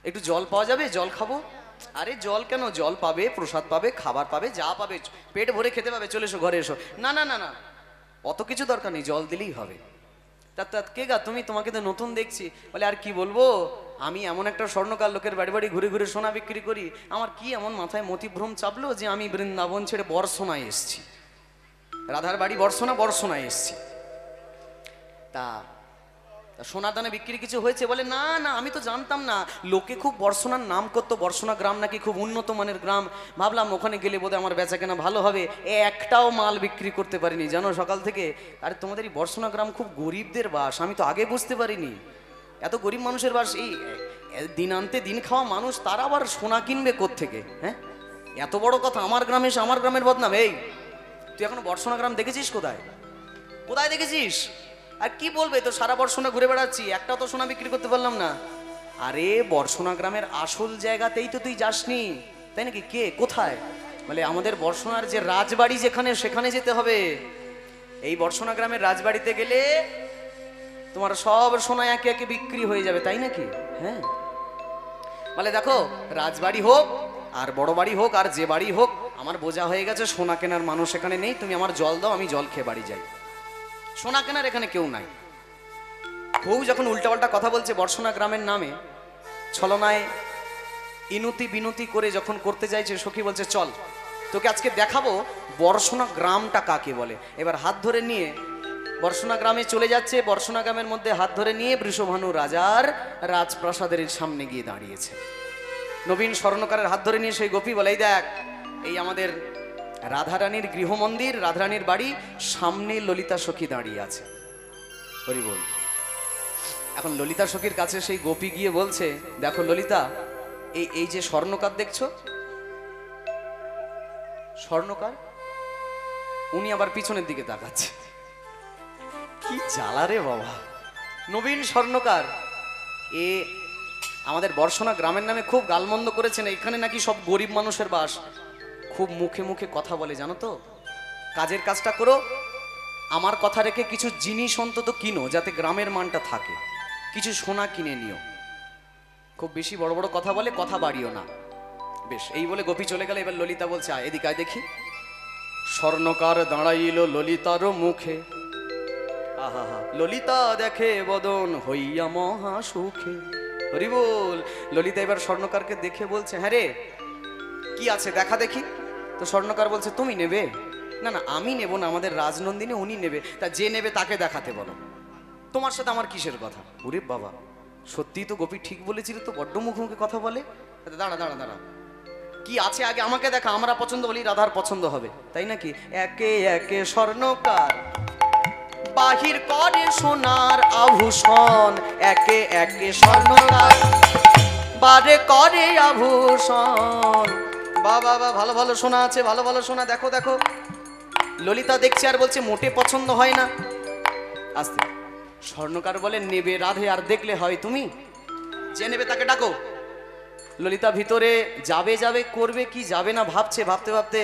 একটু জল পাওয়া যাবে? জল খাবো। আরে জল কেন, জল পাবে, প্রসাদ পাবে, খাবার পাবে, যা পাবে, পেট ভরে খেতে পাবে, চলে এসো ঘরে এসো। না না না না, অত কিছু দরকার নেই, জল দিলেই হবে। তা কে গা তুমি? তোমাকে তো নতুন দেখছি। বলে আর কি বলবো, আমি এমন একটা স্বর্ণকার লোকের বাড়ি বাড়ি ঘুরে ঘুরে সোনা বিক্রি করি। আমার কি এমন মাথায় মতিভ্রম চাপলো যে আমি বৃন্দাবন ছেড়ে বর্ষণায় এসছি, রাধার বাড়ি বর্ষণায় এসছি। তা সোনা দানে বিক্রি কিছু হয়েছে? বলে না না, আমি তো জানতাম না। লোকে খুব বর্ষণার নাম করতো, বর্ষণা গ্রাম নাকি খুব উন্নত মানের গ্রাম। ভাবলাম ওখানে গেলে বোধহয় আমার বেচা কেনা ভালো হবে। একটাও মাল বিক্রি করতে পারিনি জানো সকাল থেকে। আরে তোমাদের এই বর্ষণা গ্রাম খুব গরিবদের বাস, আমি তো আগে বুঝতে পারিনি। এত গরিব মানুষের বাস, এই দিন আনতে দিন খাওয়া মানুষ, তারা আবার সোনা কিনবে কোত্থেকে? হ্যাঁ, এত বড় কথা, আমার গ্রামে এসে আমার গ্রামের বদনাম। এই তুই এখনো বর্ষণা গ্রাম দেখেছিস? কোথায় কোথায় দেখেছিস? আর কি বলবে, তো সারা বর্ষণা ঘুরে বেড়াচ্ছি, একটাও তো সোনা বিক্রি করতে পারলাম না। আরে বর্ষণা গ্রামের আসল জায়গাতেই তো তুই যাসনি, তাই নাকি? কে কোথায়? বলে আমাদের বর্ষণার যে রাজবাড়ি যেখানে, সেখানে যেতে হবে। এই বর্ষণা গ্রামের রাজবাড়িতে গেলে তোমার সব সোনা একে একে বিক্রি হয়ে যাবে, তাই নাকি? হ্যাঁ, বলে দেখো রাজবাড়ি হোক আর বড় বাড়ি হোক আর যে বাড়ি হোক, আমার বোঝা হয়ে গেছে, সোনা কেনার মানুষ এখানে নেই, তুমি আমার জল দাও, আমি জল খেয়ে বাড়ি যাই। সোনা কেনার এখানে কেউ নাই। বউ যখন উল্টাপাল্টা কথা বলছে বর্ষনা গ্রামের নামে, ছলনায় ইনুতি বিনুতি করে যখন করতে চাইছে, সখী বলছে চল তোকে আজকে দেখাবো বর্ষনা গ্রামটা কাকে বলে। এবার হাত ধরে নিয়ে বর্ষনা গ্রামে চলে যাচ্ছে। বর্ষনা গ্রামের মধ্যে হাত ধরে নিয়ে বৃষভানু রাজার রাজপ্রাসাদের সামনে গিয়ে দাঁড়িয়েছে। নবীন স্বর্ণকারের হাত ধরে নিয়ে সেই গোপী বলে, এই দেখ, এই আমাদের রাধারানীর গৃহমন্দির, রাধারানীর বাড়ি, সামনে ললিতা সখী দাঁড়িয়ে আছে। হরি বল। এখন ললিতা সখীর কাছে সেই গোপী গিয়ে বলছে, দেখো ললিতা, এই যে স্বর্ণকার দেখছো, স্বর্ণকার, উনি আবার পিছনের দিকে তাকাচ্ছে। কি জ্বালা রে বাবা! নবীন স্বর্ণকার এ আমাদের বর্ষনা গ্রামের নামে খুব গালমন্দ করেছেন। এখানে নাকি সব গরিব মানুষের বাস। খুব মুখে মুখে কথা বলে, জানো তো। কাজের কাজটা করো, আমার কথা রেখে কিছু জিনিস অন্তত কিনো, যাতে গ্রামের মানটা থাকে। কিছু সোনা কিনে নিও। খুব বেশি বড় বড় কথা বলে, কথা বাড়িও না। বেশ, এই বলে গোপী চলে গেল। এবার ললিতা বলছে, আয় এদিকে আয় দেখি। স্বর্ণকার দাঁড়াইল ললিতার মুখে, আহা ললিতা দেখে বদন হইয়া মহা সুখে। হরি বল। ললিতা এবার স্বর্ণকারকে দেখে বলছে, হ্যাঁ রে, কি আছে দেখা দেখি। তো স্বর্ণকার বলছে, তুমি নেবে? না না, আমি নেব না, আমাদের রাজনন্দিনী উনি নেবে। তা যে নেবে তাকে দেখাতে বলো, তোমার সাথে আমার কিসের কথা? ওরে বাবা, সত্যিই তো গোপী ঠিক বলেছিল, তো বড্ড মুখোমুখি কথা বলে। দাঁড়া দাঁড়া দাঁড়া, কি আছে আগে আমাকে দেখা, আমরা পছন্দ হলি রাধার পছন্দ হবে, তাই নাকি? একে একে স্বর্ণকার বাহির করে সোনার আভূষণ, একে একে স্বর্ণকার বারে করে আভূষণ। বাবা বাবা, ভালো ভালো সোনা আছে, ভালো ভালো সোনা, দেখো দেখো। ললিতা দেখছে আর বলছে, মোটে পছন্দ হয় না। আস্তে। স্বর্ণকার বলে, নেবে রাধে, আর দেখলে হয় তুমি? যে নেবে তাকে ডাকো। ললিতা ভিতরে যাবে যাবে করবে কি যাবে না ভাবছে, ভাবতে ভাবতে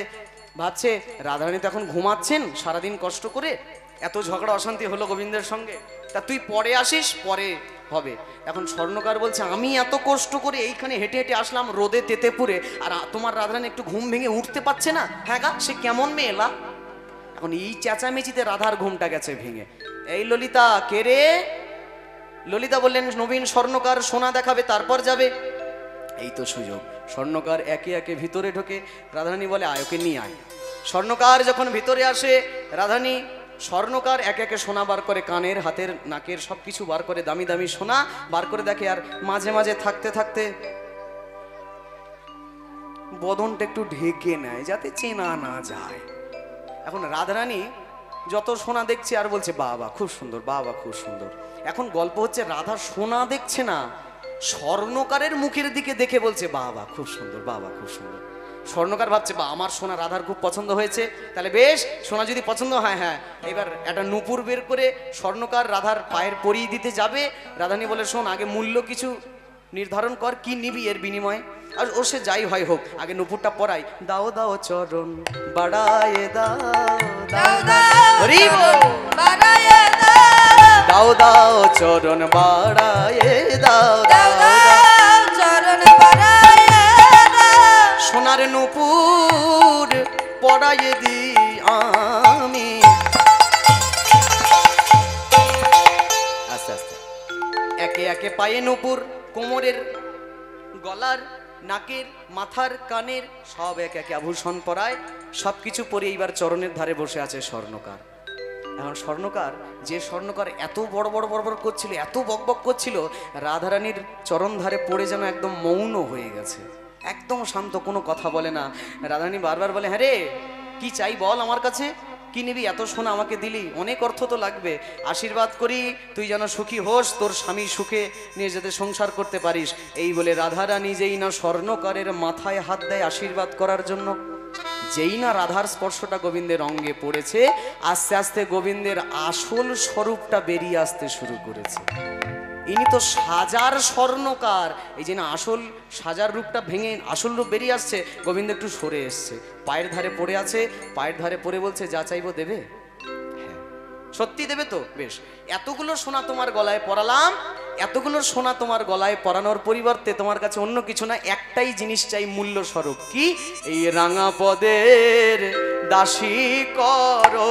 ভাবছে রাধারানী তো এখন ঘুমাচ্ছেন সারাদিন কষ্ট করে, এত ঝগড়া অশান্তি হলো গোবিন্দের সঙ্গে, তা তুই পরে আসিস, পরে হবে। এখন স্বর্ণকার বলছে, আমি এত কষ্ট করে এইখানে হেঁটে হেঁটে আসলাম রোদে তেতে পুরে, আর তোমার রাধারানী একটু ঘুম ভেঙে উঠতে পারছে না? হ্যাঁ গা, সে কেমন মেয়ে এলা? এখন এই চেঁচামেচিতে রাধার ঘুমটা গেছে ভেঙে। এই ললিতা, কে রে? ললিতা বললেন, নবীন স্বর্ণকার সোনা দেখাবে, তারপর যাবে। এই তো সুযোগ। স্বর্ণকার একে একে ভিতরে ঢোকে। রাধারানী বলে, আয় ওকে নিয়ে আয়। স্বর্ণকার যখন ভিতরে আসে, রাধারানী স্বর্ণকার একে একে সোনা বার করে, কানের, হাতের, নাকের সবকিছু বার করে, দামি দামি সোনা বার করে দেখে। আর মাঝে মাঝে থাকতে থাকতে বদনটা একটু ঢেকে নেয়, যাতে চেনা না যায়। এখন রাধারানী যত সোনা দেখছে আর বলছে, বাবা খুব সুন্দর, বাবা খুব সুন্দর। এখন গল্প হচ্ছে, রাধা সোনা দেখছে না, স্বর্ণকারের মুখের দিকে দেখে বলছে, বাবা খুব সুন্দর, বাবা খুব সুন্দর। স্বর্ণকার ভাবছে, বা আমার সোনা রাধার খুব পছন্দ হয়েছে, তাহলে বেশ, সোনা যদি পছন্দ হয়, হ্যাঁ, এবার একটা নূপুর বের করে স্বর্ণকার রাধার পায়ের পরিয়ে দিতে যাবে। রাধারানী বলে, শোন, আগে মূল্য কিছু নির্ধারণ কর, কি নিবি এর বিনিময়ে। আর ও সে যাই হয় হোক, আগে নূপুরটা পরাই। দাও দাও চরণ বাড়ায়ে দাও, দাও দাও দাও দাও চরণ বাড়ায়ে দাও, দাও দাও চরণ বাড়ায়ে দাও, সোনার নূপুর পরায়ে দি আমি। আস্তে আস্তে একে একে পায়ে নূপুর, কোমরের, গলার, নাকের, মাথার, কানের সব এক একে আভূষণ পরায়। সবকিছু পরে এইবার চরণের ধারে বসে আছে স্বর্ণকার। এখন স্বর্ণকার, যে স্বর্ণকার এত বড় বড় বড় বড় করছিল, এত বকবক করছিল, রাধারানীর চরণ ধারে পড়ে যেন একদম মৌন হয়ে গেছে, একদম শান্ত, কোনো কথা বলে না। রাধারানী বারবার বলে, হ্যাঁ রে, কি চাই বল আমার কাছে, কি নিবি? এত সোনা আমাকে দিলি, অনেক অর্থ তো লাগবে, আশীর্বাদ করি তুই যেন সুখী হোস, তোর স্বামী সুখে নিয়ে যেতে সংসার করতে পারিস। এই বলে রাধারানী যেই না স্বর্ণকারের মাথায় হাত দেয় আশীর্বাদ করার জন্য, যেই না রাধার স্পর্শটা গোবিন্দের অঙ্গে পড়েছে, আস্তে আস্তে গোবিন্দের আসল স্বরূপটা বেরিয়ে আসতে শুরু করেছে। ইনি তো সাজার স্বর্ণকার, এই যে না আসল সাজার রূপটা ভেঙে আসল রূপ বেরিয়ে আসছে। গোবিন্দ একটু সরে এসছে, পায়ের ধারে পড়ে আছে, পায়ের ধারে পড়ে বলছে, যা চাইবো দেবে? হ্যাঁ। সত্যি দেবে তো? বেশ, এতগুলো সোনা তোমার গলায় পরালাম, এতগুলো সোনা তোমার গলায় পরানোর পরিবর্তে তোমার কাছে অন্য কিছু না, একটাই জিনিস চাই মূল্য স্বরূপ। কি? এই রাঙা পদের দাসী করো,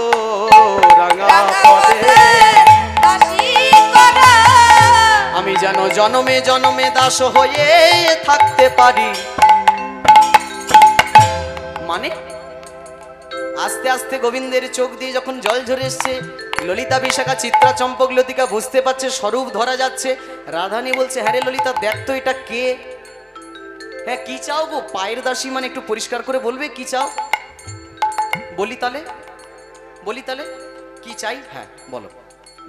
রাঙা পদের দাসী করো। আমি যেন জনমে জনমে দাস হয়ে থাকতে পারি। মানে আস্তে আস্তে গোবিন্দের চোখ দিয়ে যখন জল ঝরে এসছে, ললিতা, বিশাখা, চিত্রা, চম্পক, লতিকা বুঝতে পারছে স্বরূপ ধরা যাচ্ছে। রাধানী বলছে, হ্যাঁ রে ললিতা, দেখ তো এটা কে? হ্যাঁ, কি চাও গো? পায়ের দাসী মানে একটু পরিষ্কার করে বলবে কি চাও? বলি তালে কি চাই? হ্যাঁ বলো।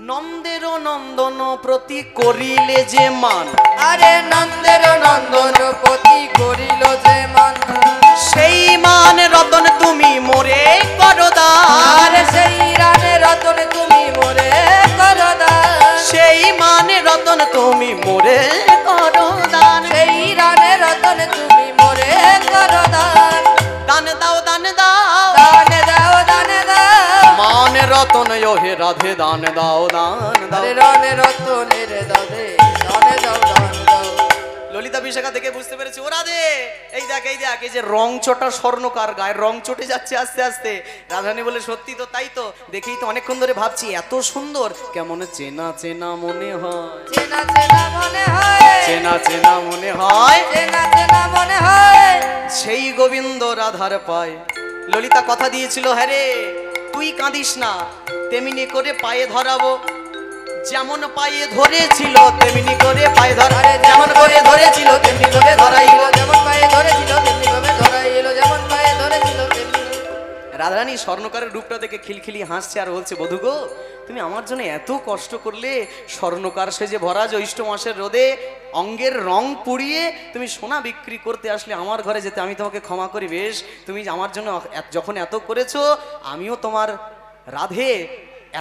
নন্দের নন্দন প্রতি করিলে যে মান, আরে নন্দের নন্দন পতি করিল যে মান, সেই মান রতন তুমি মোরে করো দান। আরে সেই রানে রতন তুমি মোরে করো দান, সেই মানে রতন তুমি মোরে করো দান। সেই রানে রতন তুমি মোরে করো দান। দান দাও, দান দাও, দানে দাও, দানে দাও, মানে রতন হে রাধে, দান দাও, দান দাও। আরে রানে রতনের দাদে, দানে দাও, দান দাও। ললিতা বিশাখা থেকে বুঝতে পেরেছে, ও রাধে, এই দেখ এই দেখ, এই যে রং চটা স্বর্ণকার, গায়ের রং চটে যাচ্ছে আস্তে আস্তে। রাধারানী বলে, সত্যি তো, তাই তো, দেখেই তো অনেকক্ষণ ধরে ভাবছি, এত সুন্দর, কেমন চেনা চেনা মনে হয়, চেনা চেনা মনে হয়, চেনা চেনা মনে হয়, চেনা চেনা মনে হয়। সেই গোবিন্দ রাধার পায়। ললিতা কথা দিয়েছিল, হ্যাঁ রে, তুই কাঁদিস না, তেমনি করে পায়ে ধরাবো। যেমন পায়ে ধরেছিল তেমনি করে পায়ে ধরা, যেমন করে ধরেছিল তেমনি করে ধরাইল। যেমন পায়ে ধরেছিল তেমনি ভাবে ধরাইল, যেমন পায়ে ধরেছিল তেমনি। রাধারানী স্বর্ণকারের রূপটা দেখে খিলখিলি হাসছে আর বলছে, বধূ গো, তুমি আমার জন্য এত কষ্ট করলে, স্বর্ণকার সেজে ভরা জ্যৈষ্ঠ মাসের রোদে অঙ্গের রং পুড়িয়ে তুমি সোনা বিক্রি করতে আসলে আমার ঘরে যেতে, আমি তোমাকে ক্ষমা করি। বেশ, তুমি আমার জন্য যখন এত করেছো, আমিও তোমার রাধে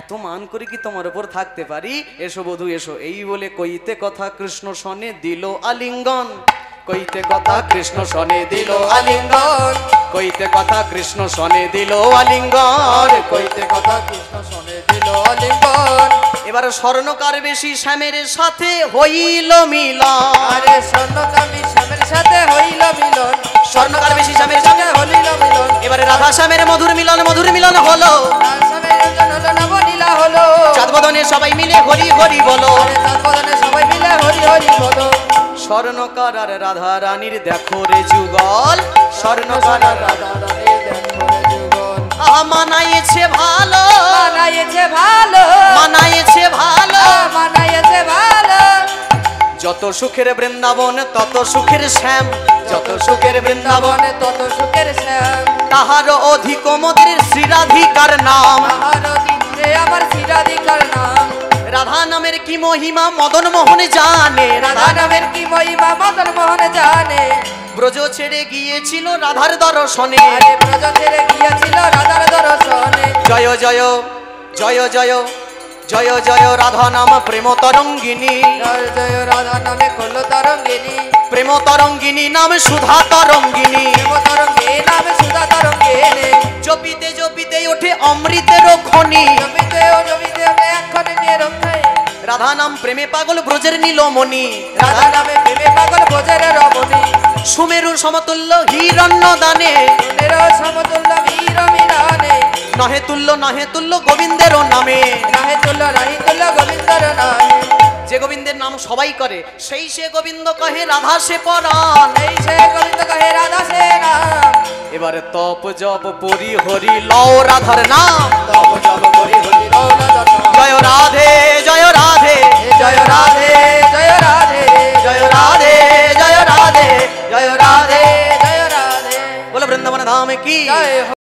এত মান করে কি তোমার উপর থাকতে পারি? এসো বধূ এসো। এই বলে কইতে কথা কৃষ্ণ সনে দিল আলিঙ্গন, কইতে কথা কৃষ্ণ সনে দিল আলিঙ্গন, কইতে কথা কৃষ্ণ সনে দিল আলিঙ্গন, কইতে কথা কৃষ্ণ শোনে দিল আলিঙ্গন। এবার স্বর্ণকার বেশি শ্যামের সাথে হইল মিলন। আরে স্বর্ণকামী শ্যামের সাথে হইল মিলন, স্বর্ণকার বেশি শ্যামের সাথে হইল মিলন। এবারে রাধা শ্যামের মধুর মিলন, মধুর মিলন হলো। আর স্বামীর রঞ্জন হলো, নবনীলা হলো। চাঁদবদনে সবাই মিলে হরি হরি বলো। আরে চাঁদবদনে সবাই মিলে হরি হরি বলো। স্বর্ণকার আর রাধা রানীর দেখো রে যুগল, স্বর্ণকার আর রাধা রাধারানী দেখো রে যুগল। আহা মানাইছে ভালো, মানাইছে ভালো, মানাইছে ভালো। মানাইছে ভালো। যত সুখের বৃন্দাবন তত সুখের শ্যাম, যত সুখের বৃন্দাবন বৃন্দাবনে তত সুখের শ্যাম, তাহার অধিক মন্দির শ্রীরাধিকার নাম। তাহার অধীনে আমার শ্রীরাধিকার নাম। রাধা নামের কি মহিমা মদন মোহন জানে, রাধা নামের কি মহিমা মদন মোহন জানে। ব্রজ ছেড়ে গিয়েছিল রাধার দর্শনে। আরে ব্রজ ছেড়ে গিয়েছিল রাধার দর্শনে। জয় জয় জয় জয় জয় জয় রাধা নাম প্রেম তরঙ্গিনী, জয় জয় রাধা নামে করল তরঙ্গিনী, প্রেম তরঙ্গিনী নাম সুধা তরঙ্গিনী। প্রেম তরঙ্গে নামে সুধা তরঙ্গিনী। জপিতে জপিতে ওঠে অমৃতের খনি, জমিতে ও জমিতে এখন কে রক্ষে। রাধা নাম প্রেমে পাগল ব্রজের নীলমণি। রাধা নামে প্রেমে পাগল বোঝের রমণী। সুমেরু সমতুল্য হিরণ্য দানে, সুমের সমতুল্য বীর মিলনে। নহে তুল্য নহে তুল্য গোবিন্দের নামে। রাহে তুল্য রাহি তুল্য গোবিন্দর নামে। যে গোবিন্দের নাম সবাই করে, সেই সে গোবিন্দ কহে রাধা সে পরাণ। এই সে গোবিন্দ কহে রাধা সে নাম। এবারে তপ জপ পরি হরি লও রাধার নাম, তব জপ করি হরি রৌল দর্শন। জয় রাধে জয় রাধে জয় রাধে জয় রাধে জয় রাধে জয় রাধে জয় রাধে। জয় রাধে। বলো বৃন্দাবন ধাম কি। জয়